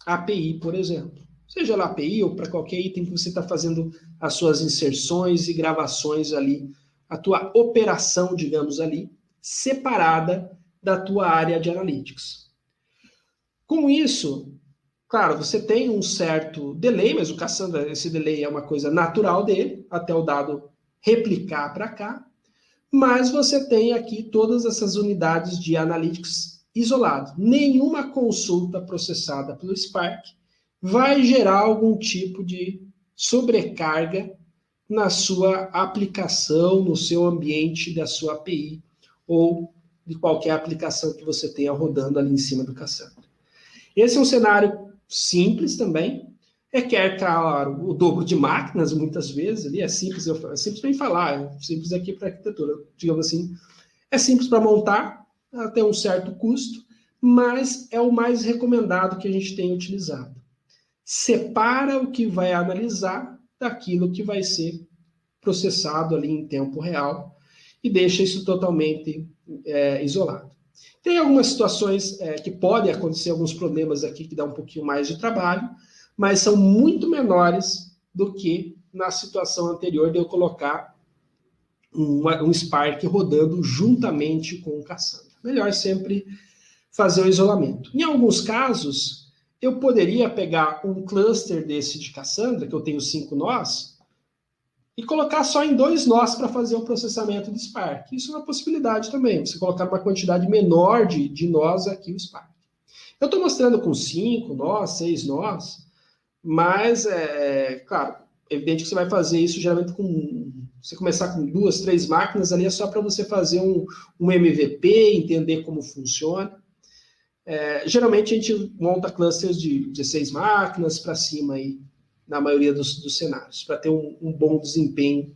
API, por exemplo. Seja lá API ou para qualquer item que você está fazendo as suas inserções e gravações ali, a tua operação, digamos ali, separada da tua área de Analytics. Com isso, claro, você tem um certo delay, mas o Cassandra, esse delay é uma coisa natural dele, até o dado replicar para cá, mas você tem aqui todas essas unidades de Analytics isolado. Nenhuma consulta processada pelo Spark vai gerar algum tipo de sobrecarga na sua aplicação, no seu ambiente da sua API, ou de qualquer aplicação que você tenha rodando ali em cima do Cassandra. Esse é um cenário simples também, requer, claro, o dobro de máquinas, muitas vezes, ali é simples para mim falar, é simples aqui para arquitetura, digamos assim, é simples para montar, até um certo custo, mas é o mais recomendado que a gente tem utilizado. Separa o que vai analisar daquilo que vai ser processado ali em tempo real e deixa isso totalmente isolado. Tem algumas situações que podem acontecer, alguns problemas aqui que dá um pouquinho mais de trabalho, mas são muito menores do que na situação anterior de eu colocar um Spark rodando juntamente com o Cassandra. Melhor sempre fazer o isolamento. Em alguns casos, eu poderia pegar um cluster desse de Cassandra, que eu tenho 5 nós, e colocar só em 2 nós para fazer o processamento do Spark. Isso é uma possibilidade também, você colocar uma quantidade menor de nós aqui o Spark. Eu estou mostrando com 5 nós, 6 nós, mas, claro, é evidente que você vai fazer isso geralmente com... Você começar com 2, 3 máquinas ali é só para você fazer um MVP, entender como funciona. Geralmente a gente monta clusters de 16 máquinas para cima aí, na maioria dos cenários, para ter um bom desempenho.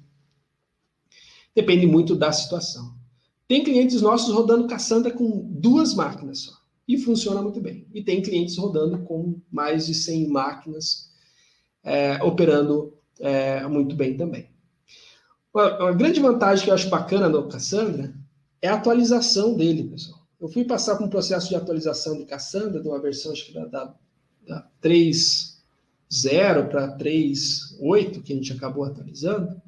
Depende muito da situação. Tem clientes nossos rodando Cassandra com 2 máquinas só, e funciona muito bem. E tem clientes rodando com mais de 100 máquinas, operando muito bem também. Uma grande vantagem que eu acho bacana no Cassandra é a atualização dele, pessoal. Eu fui passar por um processo de atualização de Cassandra, de uma versão, acho que da 3.0 para 3.8, que a gente acabou atualizando.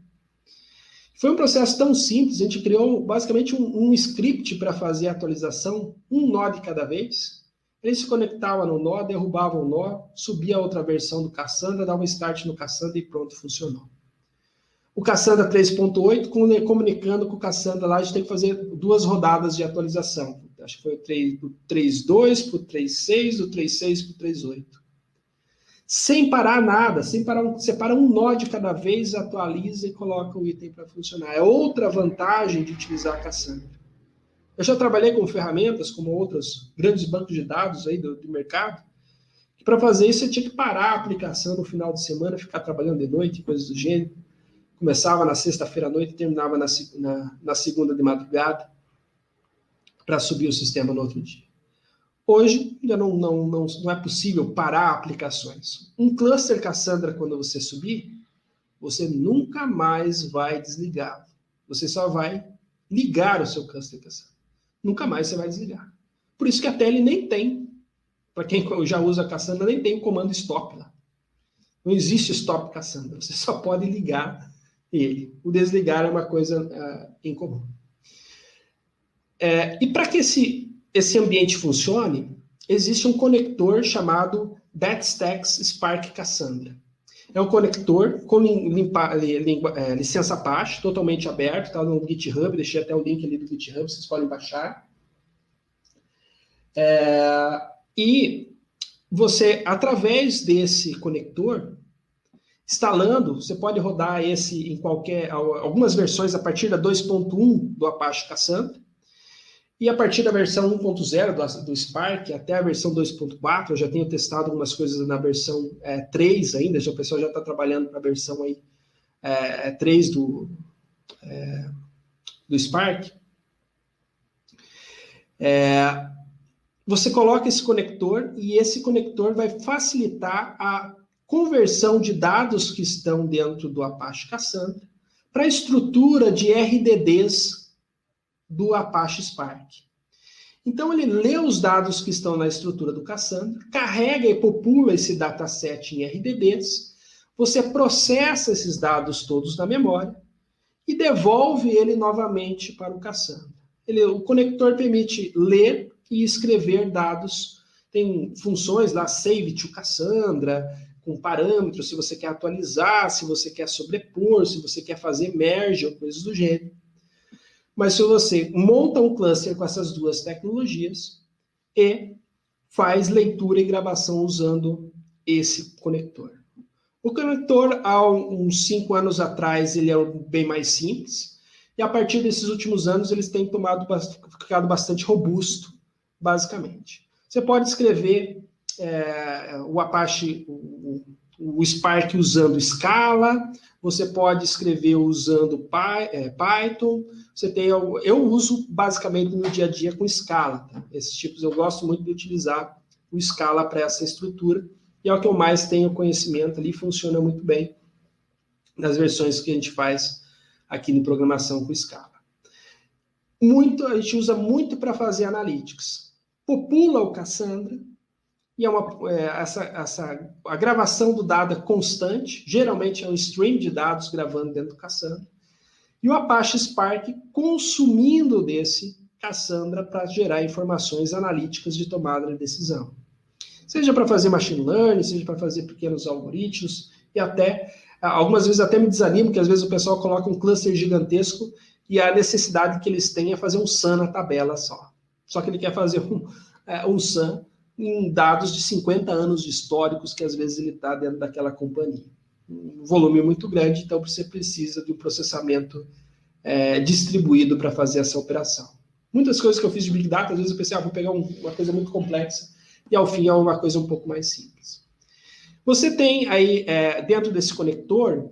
Foi um processo tão simples, a gente criou basicamente um script para fazer a atualização, um nó de cada vez. Ele se conectava no nó, derrubava o nó, subia a outra versão do Cassandra, dava um start no Cassandra e pronto, funcionou. O Cassandra 3.8, comunicando com o Cassandra lá, a gente tem que fazer 2 rodadas de atualização. Acho que foi do 3.2 para o 3.6, do 3.6 para o 3.8. Sem parar nada, separa um nó de cada vez, atualiza e coloca o item para funcionar. É outra vantagem de utilizar a Cassandra. Eu já trabalhei com ferramentas, como outros grandes bancos de dados aí do mercado, que para fazer isso você tinha que parar a aplicação no final de semana, ficar trabalhando de noite, coisas do gênero. Começava na sexta-feira à noite e terminava na segunda de madrugada para subir o sistema no outro dia. Hoje, ainda não é possível parar aplicações. Um cluster Cassandra, quando você subir, você nunca mais vai desligar. Você só vai ligar o seu cluster Cassandra. Nunca mais você vai desligar. Por isso que até ele nem tem, para quem já usa Cassandra, nem tem o comando stop lá. Não existe stop Cassandra, você só pode ligar ele. O desligar é uma coisa incomum. E para que esse ambiente funcione, existe um conector chamado DataStax Spark Cassandra. É um conector com licença Apache, totalmente aberto, está no GitHub, deixei até o link ali do GitHub, vocês podem baixar. E você, através desse conector, instalando, você pode rodar esse em algumas versões a partir da 2.1 do Apache Cassandra, e a partir da versão 1.0 do Spark até a versão 2.4, eu já tenho testado algumas coisas na versão 3 ainda, o pessoal já está trabalhando para a versão aí, 3 do Spark. Você coloca esse conector e esse conector vai facilitar a conversão de dados que estão dentro do Apache Cassandra para a estrutura de RDDs do Apache Spark. Então, ele lê os dados que estão na estrutura do Cassandra, carrega e popula esse dataset em RDDs, você processa esses dados todos na memória e devolve ele novamente para o Cassandra. O conector permite ler e escrever dados, tem funções lá, save to Cassandra, com parâmetros, se você quer atualizar, se você quer sobrepor, se você quer fazer merge ou coisas do gênero. Mas se você monta um cluster com essas 2 tecnologias e faz leitura e gravação usando esse conector. O conector, há uns 5 anos atrás, ele é bem mais simples, e a partir desses últimos anos, eles têm ficado bastante robusto, basicamente. Você pode escrever o Apache, o Spark usando Scala, você pode escrever usando Python, eu uso basicamente no dia a dia com Scala. Tá? Esses tipos eu gosto muito de utilizar o Scala para essa estrutura, e é o que eu mais tenho conhecimento ali, funciona muito bem nas versões que a gente faz aqui em programação com Scala. A gente usa muito para fazer analytics. Popula o Cassandra, e a gravação do dado é constante, geralmente é um stream de dados gravando dentro do Cassandra, e o Apache Spark consumindo desse Cassandra para gerar informações analíticas de tomada de decisão. Seja para fazer machine learning, seja para fazer pequenos algoritmos, e até, algumas vezes até me desanimo, que às vezes o pessoal coloca um cluster gigantesco e a necessidade que eles têm é fazer um SAN na tabela só. Só que ele quer fazer um SAN em dados de 50 anos de históricos que às vezes ele está dentro daquela companhia. Um volume muito grande, então você precisa de um processamento distribuído para fazer essa operação. Muitas coisas que eu fiz de Big Data, às vezes eu pensei, vou pegar uma coisa muito complexa, e ao fim é uma coisa um pouco mais simples. Você tem aí, dentro desse conector,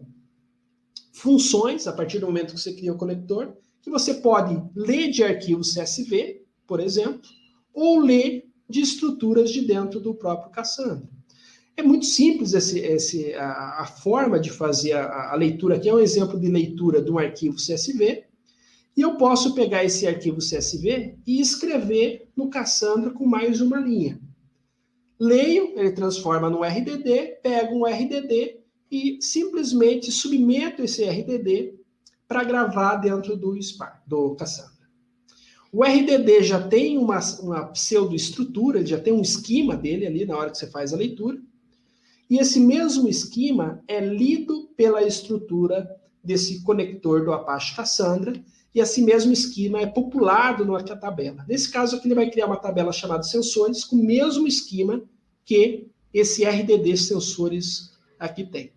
funções, a partir do momento que você cria o conector, que você pode ler de arquivos CSV, por exemplo, ou ler de estruturas de dentro do próprio Cassandra. É muito simples a forma de fazer a leitura aqui. É um exemplo de leitura de um arquivo CSV, e eu posso pegar esse arquivo CSV e escrever no Cassandra com mais uma linha. Leio, ele transforma no RDD, pego um RDD e simplesmente submeto esse RDD para gravar dentro do Cassandra. O RDD já tem uma pseudoestrutura, já tem um esquema dele ali na hora que você faz a leitura, e esse mesmo esquema é lido pela estrutura desse conector do Apache Cassandra, e esse mesmo esquema é populado na tabela. Nesse caso aqui, ele vai criar uma tabela chamada sensores, com o mesmo esquema que esse RDD sensores aqui tem.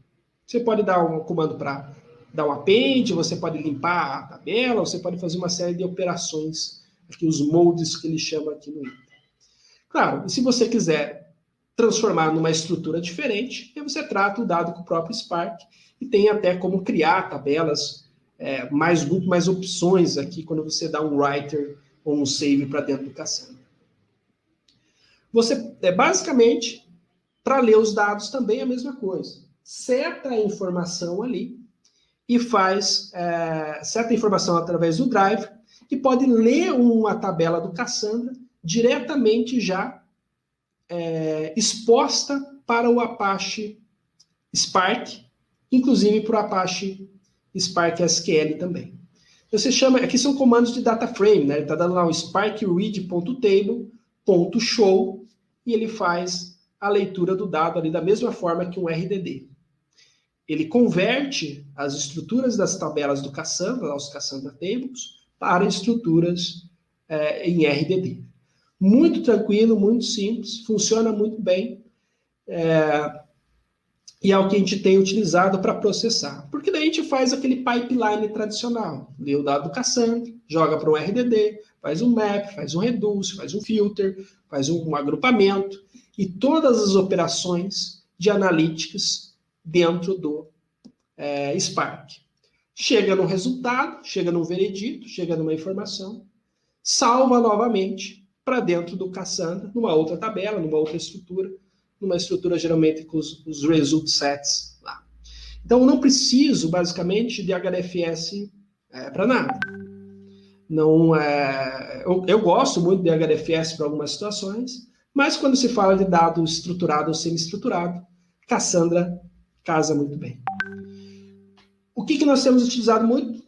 Você pode dar um comando para dar um append, você pode limpar a tabela, você pode fazer uma série de operações, aqui os modes que ele chama aqui no item. Claro, e se você quiser transformar numa estrutura diferente, aí você trata o dado com o próprio Spark, e tem até como criar tabelas, muito mais opções aqui quando você dá um writer ou um save para dentro do Cassandra. Você, basicamente, para ler os dados também é a mesma coisa. Seta a informação ali e seta a informação através do drive e pode ler uma tabela do Cassandra diretamente já exposta para o Apache Spark, inclusive para o Apache Spark SQL também. Você chama, aqui são comandos de data frame, né? Ele está dando lá o sparkread.table.show e ele faz a leitura do dado ali da mesma forma que um RDD. Ele converte as estruturas das tabelas do Cassandra, os Cassandra Tables, para estruturas em RDD. Muito tranquilo, muito simples, funciona muito bem. E é o que a gente tem utilizado para processar. Porque daí a gente faz aquele pipeline tradicional. Lê o dado do Cassandra, joga para um RDD, faz um map, faz um reduce, faz um filter, faz um agrupamento, e todas as operações de analytics dentro do Spark. Chega no resultado, chega num veredito, chega numa informação, salva novamente para dentro do Cassandra, numa outra tabela, numa outra estrutura, numa estrutura geralmente com os result sets lá. Então, eu não preciso, basicamente, de HDFS para nada. Não, eu gosto muito de HDFS para algumas situações, mas quando se fala de dado estruturado ou semi-estruturado, Cassandra casa muito bem. O que nós temos utilizado muito?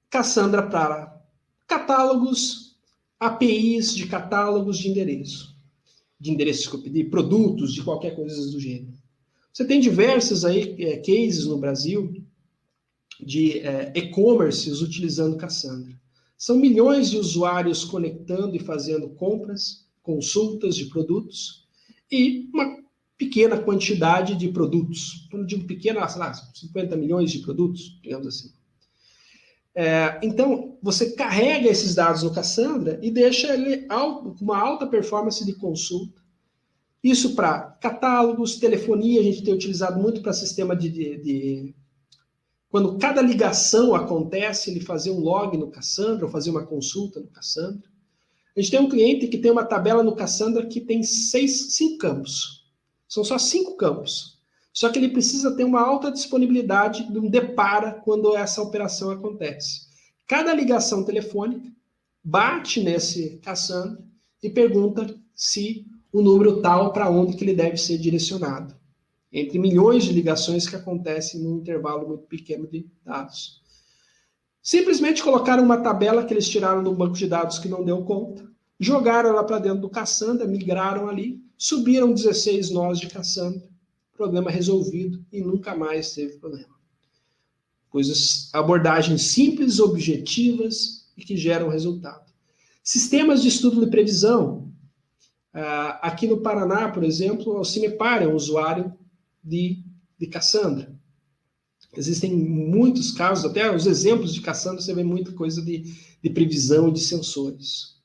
Cassandra para catálogos, APIs de catálogos de endereço. De produtos, de qualquer coisa do gênero. Você tem diversos aí cases no Brasil de e-commerces utilizando Cassandra. São milhões de usuários conectando e fazendo compras, consultas de produtos e uma pequena quantidade de produtos. Quando eu digo pequena, sei lá, 50 milhões de produtos, digamos assim. Então, você carrega esses dados no Cassandra e deixa ele com uma alta performance de consulta. Isso para catálogos, telefonia, a gente tem utilizado muito para sistema quando cada ligação acontece, ele fazer um log no Cassandra ou fazer uma consulta no Cassandra. A gente tem um cliente que tem uma tabela no Cassandra que tem 5 campos. São só 5 campos. Só que ele precisa ter uma alta disponibilidade de um depara quando essa operação acontece. Cada ligação telefônica bate nesse Cassandra e pergunta se o número tal para onde que ele deve ser direcionado. Entre milhões de ligações que acontecem num intervalo muito pequeno de dados. Simplesmente colocaram uma tabela que eles tiraram do banco de dados que não deu conta, jogaram ela para dentro do Cassandra, migraram ali, subiram 16 nós de Cassandra, problema resolvido e nunca mais teve problema. Abordagens simples, objetivas e que geram resultado. Sistemas de estudo de previsão. Aqui no Paraná, por exemplo, o Cimepar é um usuário de Cassandra. Existem muitos casos, até os exemplos de Cassandra, você vê muita coisa de previsão e de sensores.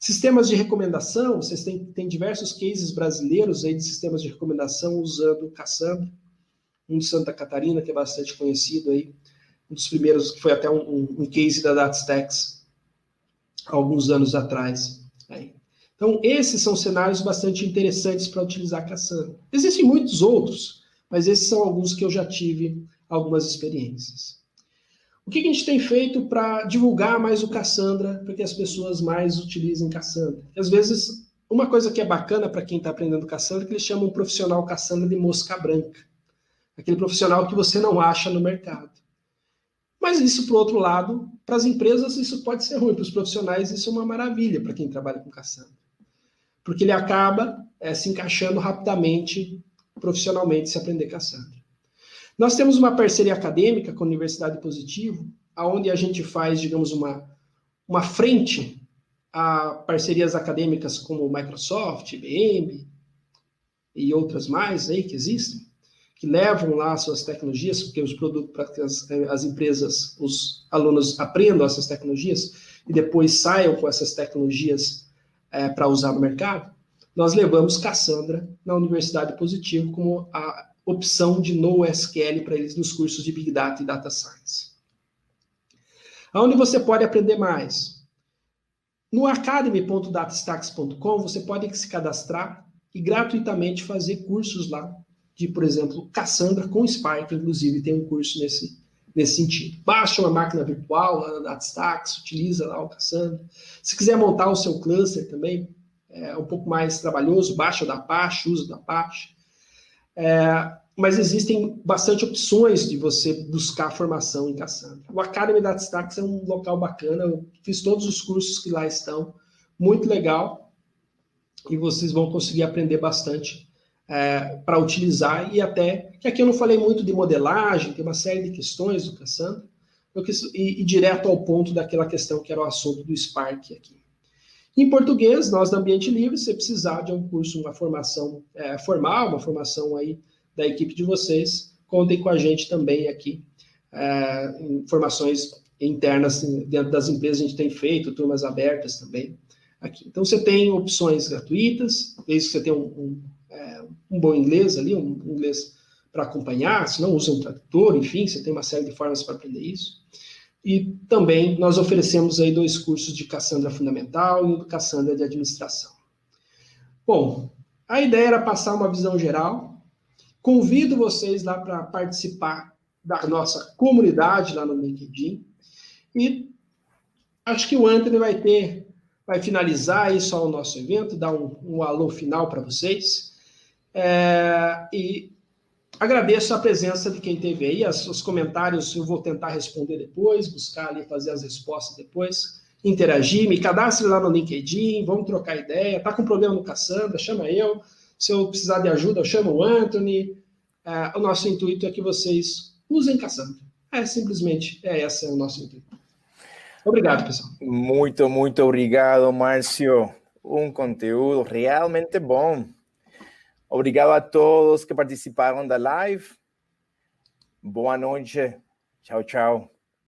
Sistemas de recomendação, vocês têm diversos cases brasileiros aí de sistemas de recomendação usando Cassandra. Um de Santa Catarina, que é bastante conhecido aí, um dos primeiros, que foi até um case da DataStax, há alguns anos atrás. Aí. Então, esses são cenários bastante interessantes para utilizar Cassandra. Existem muitos outros, mas esses são alguns que eu já tive algumas experiências. O que a gente tem feito para divulgar mais o Cassandra, para que as pessoas mais utilizem Cassandra? Às vezes, uma coisa que é bacana para quem está aprendendo Cassandra é que eles chamam um profissional Cassandra de mosca branca. Aquele profissional que você não acha no mercado. Mas isso, por outro lado, para as empresas isso pode ser ruim, para os profissionais isso é uma maravilha para quem trabalha com Cassandra. Porque ele acaba se encaixando rapidamente, profissionalmente, se aprender Cassandra. Nós temos uma parceria acadêmica com a Universidade Positivo, onde a gente faz, digamos, uma frente a parcerias acadêmicas como Microsoft, IBM e outras mais aí que existem, que levam lá suas tecnologias, porque os produtos, para que as empresas, os alunos aprendam essas tecnologias e depois saiam com essas tecnologias para usar no mercado, nós levamos Cassandra na Universidade Positivo como a opção de NoSQL para eles nos cursos de Big Data e Data Science. Aonde você pode aprender mais? No academy.datastax.com você pode se cadastrar e gratuitamente fazer cursos lá de, por exemplo, Cassandra com Spark, inclusive tem um curso nesse sentido. Baixa uma máquina virtual lá na DataStax, utiliza lá o Cassandra. Se quiser montar o seu cluster também, é um pouco mais trabalhoso, baixa da Apache, usa da Apache. Mas existem bastante opções de você buscar formação em Cassandra. O Academy DataStax é um local bacana, eu fiz todos os cursos que lá estão, muito legal, e vocês vão conseguir aprender bastante para utilizar, e até, que aqui eu não falei muito de modelagem, tem uma série de questões do Cassandra, e direto ao ponto daquela questão que era o assunto do Spark aqui. Em português, nós da Ambiente Livre, se precisar de um curso, uma formação formal, uma formação aí da equipe de vocês, contem com a gente também aqui, informações internas dentro das empresas a gente tem feito, turmas abertas também aqui. Então você tem opções gratuitas, desde que você tenha um bom inglês ali, um inglês para acompanhar, se não usa um tradutor, enfim, você tem uma série de formas para aprender isso. E também nós oferecemos aí 2 cursos de Cassandra Fundamental e um do Cassandra de Administração. Bom, a ideia era passar uma visão geral. Convido vocês lá para participar da nossa comunidade lá no LinkedIn. E acho que o Anthony vai finalizar aí só o nosso evento, dar um alô final para vocês. E agradeço a presença de quem esteve aí, os comentários eu vou tentar responder depois, buscar ali, fazer as respostas depois, interagir, me cadastre lá no LinkedIn, vamos trocar ideia, está com problema no Cassandra, chama eu, se eu precisar de ajuda eu chamo o Anthony, o nosso intuito é que vocês usem Cassandra, simplesmente esse é o nosso intuito. Obrigado, pessoal. Muito obrigado, Márcio, conteúdo realmente bom. Obrigado a todos que participaram da live. Boa noite. Tchau, tchau.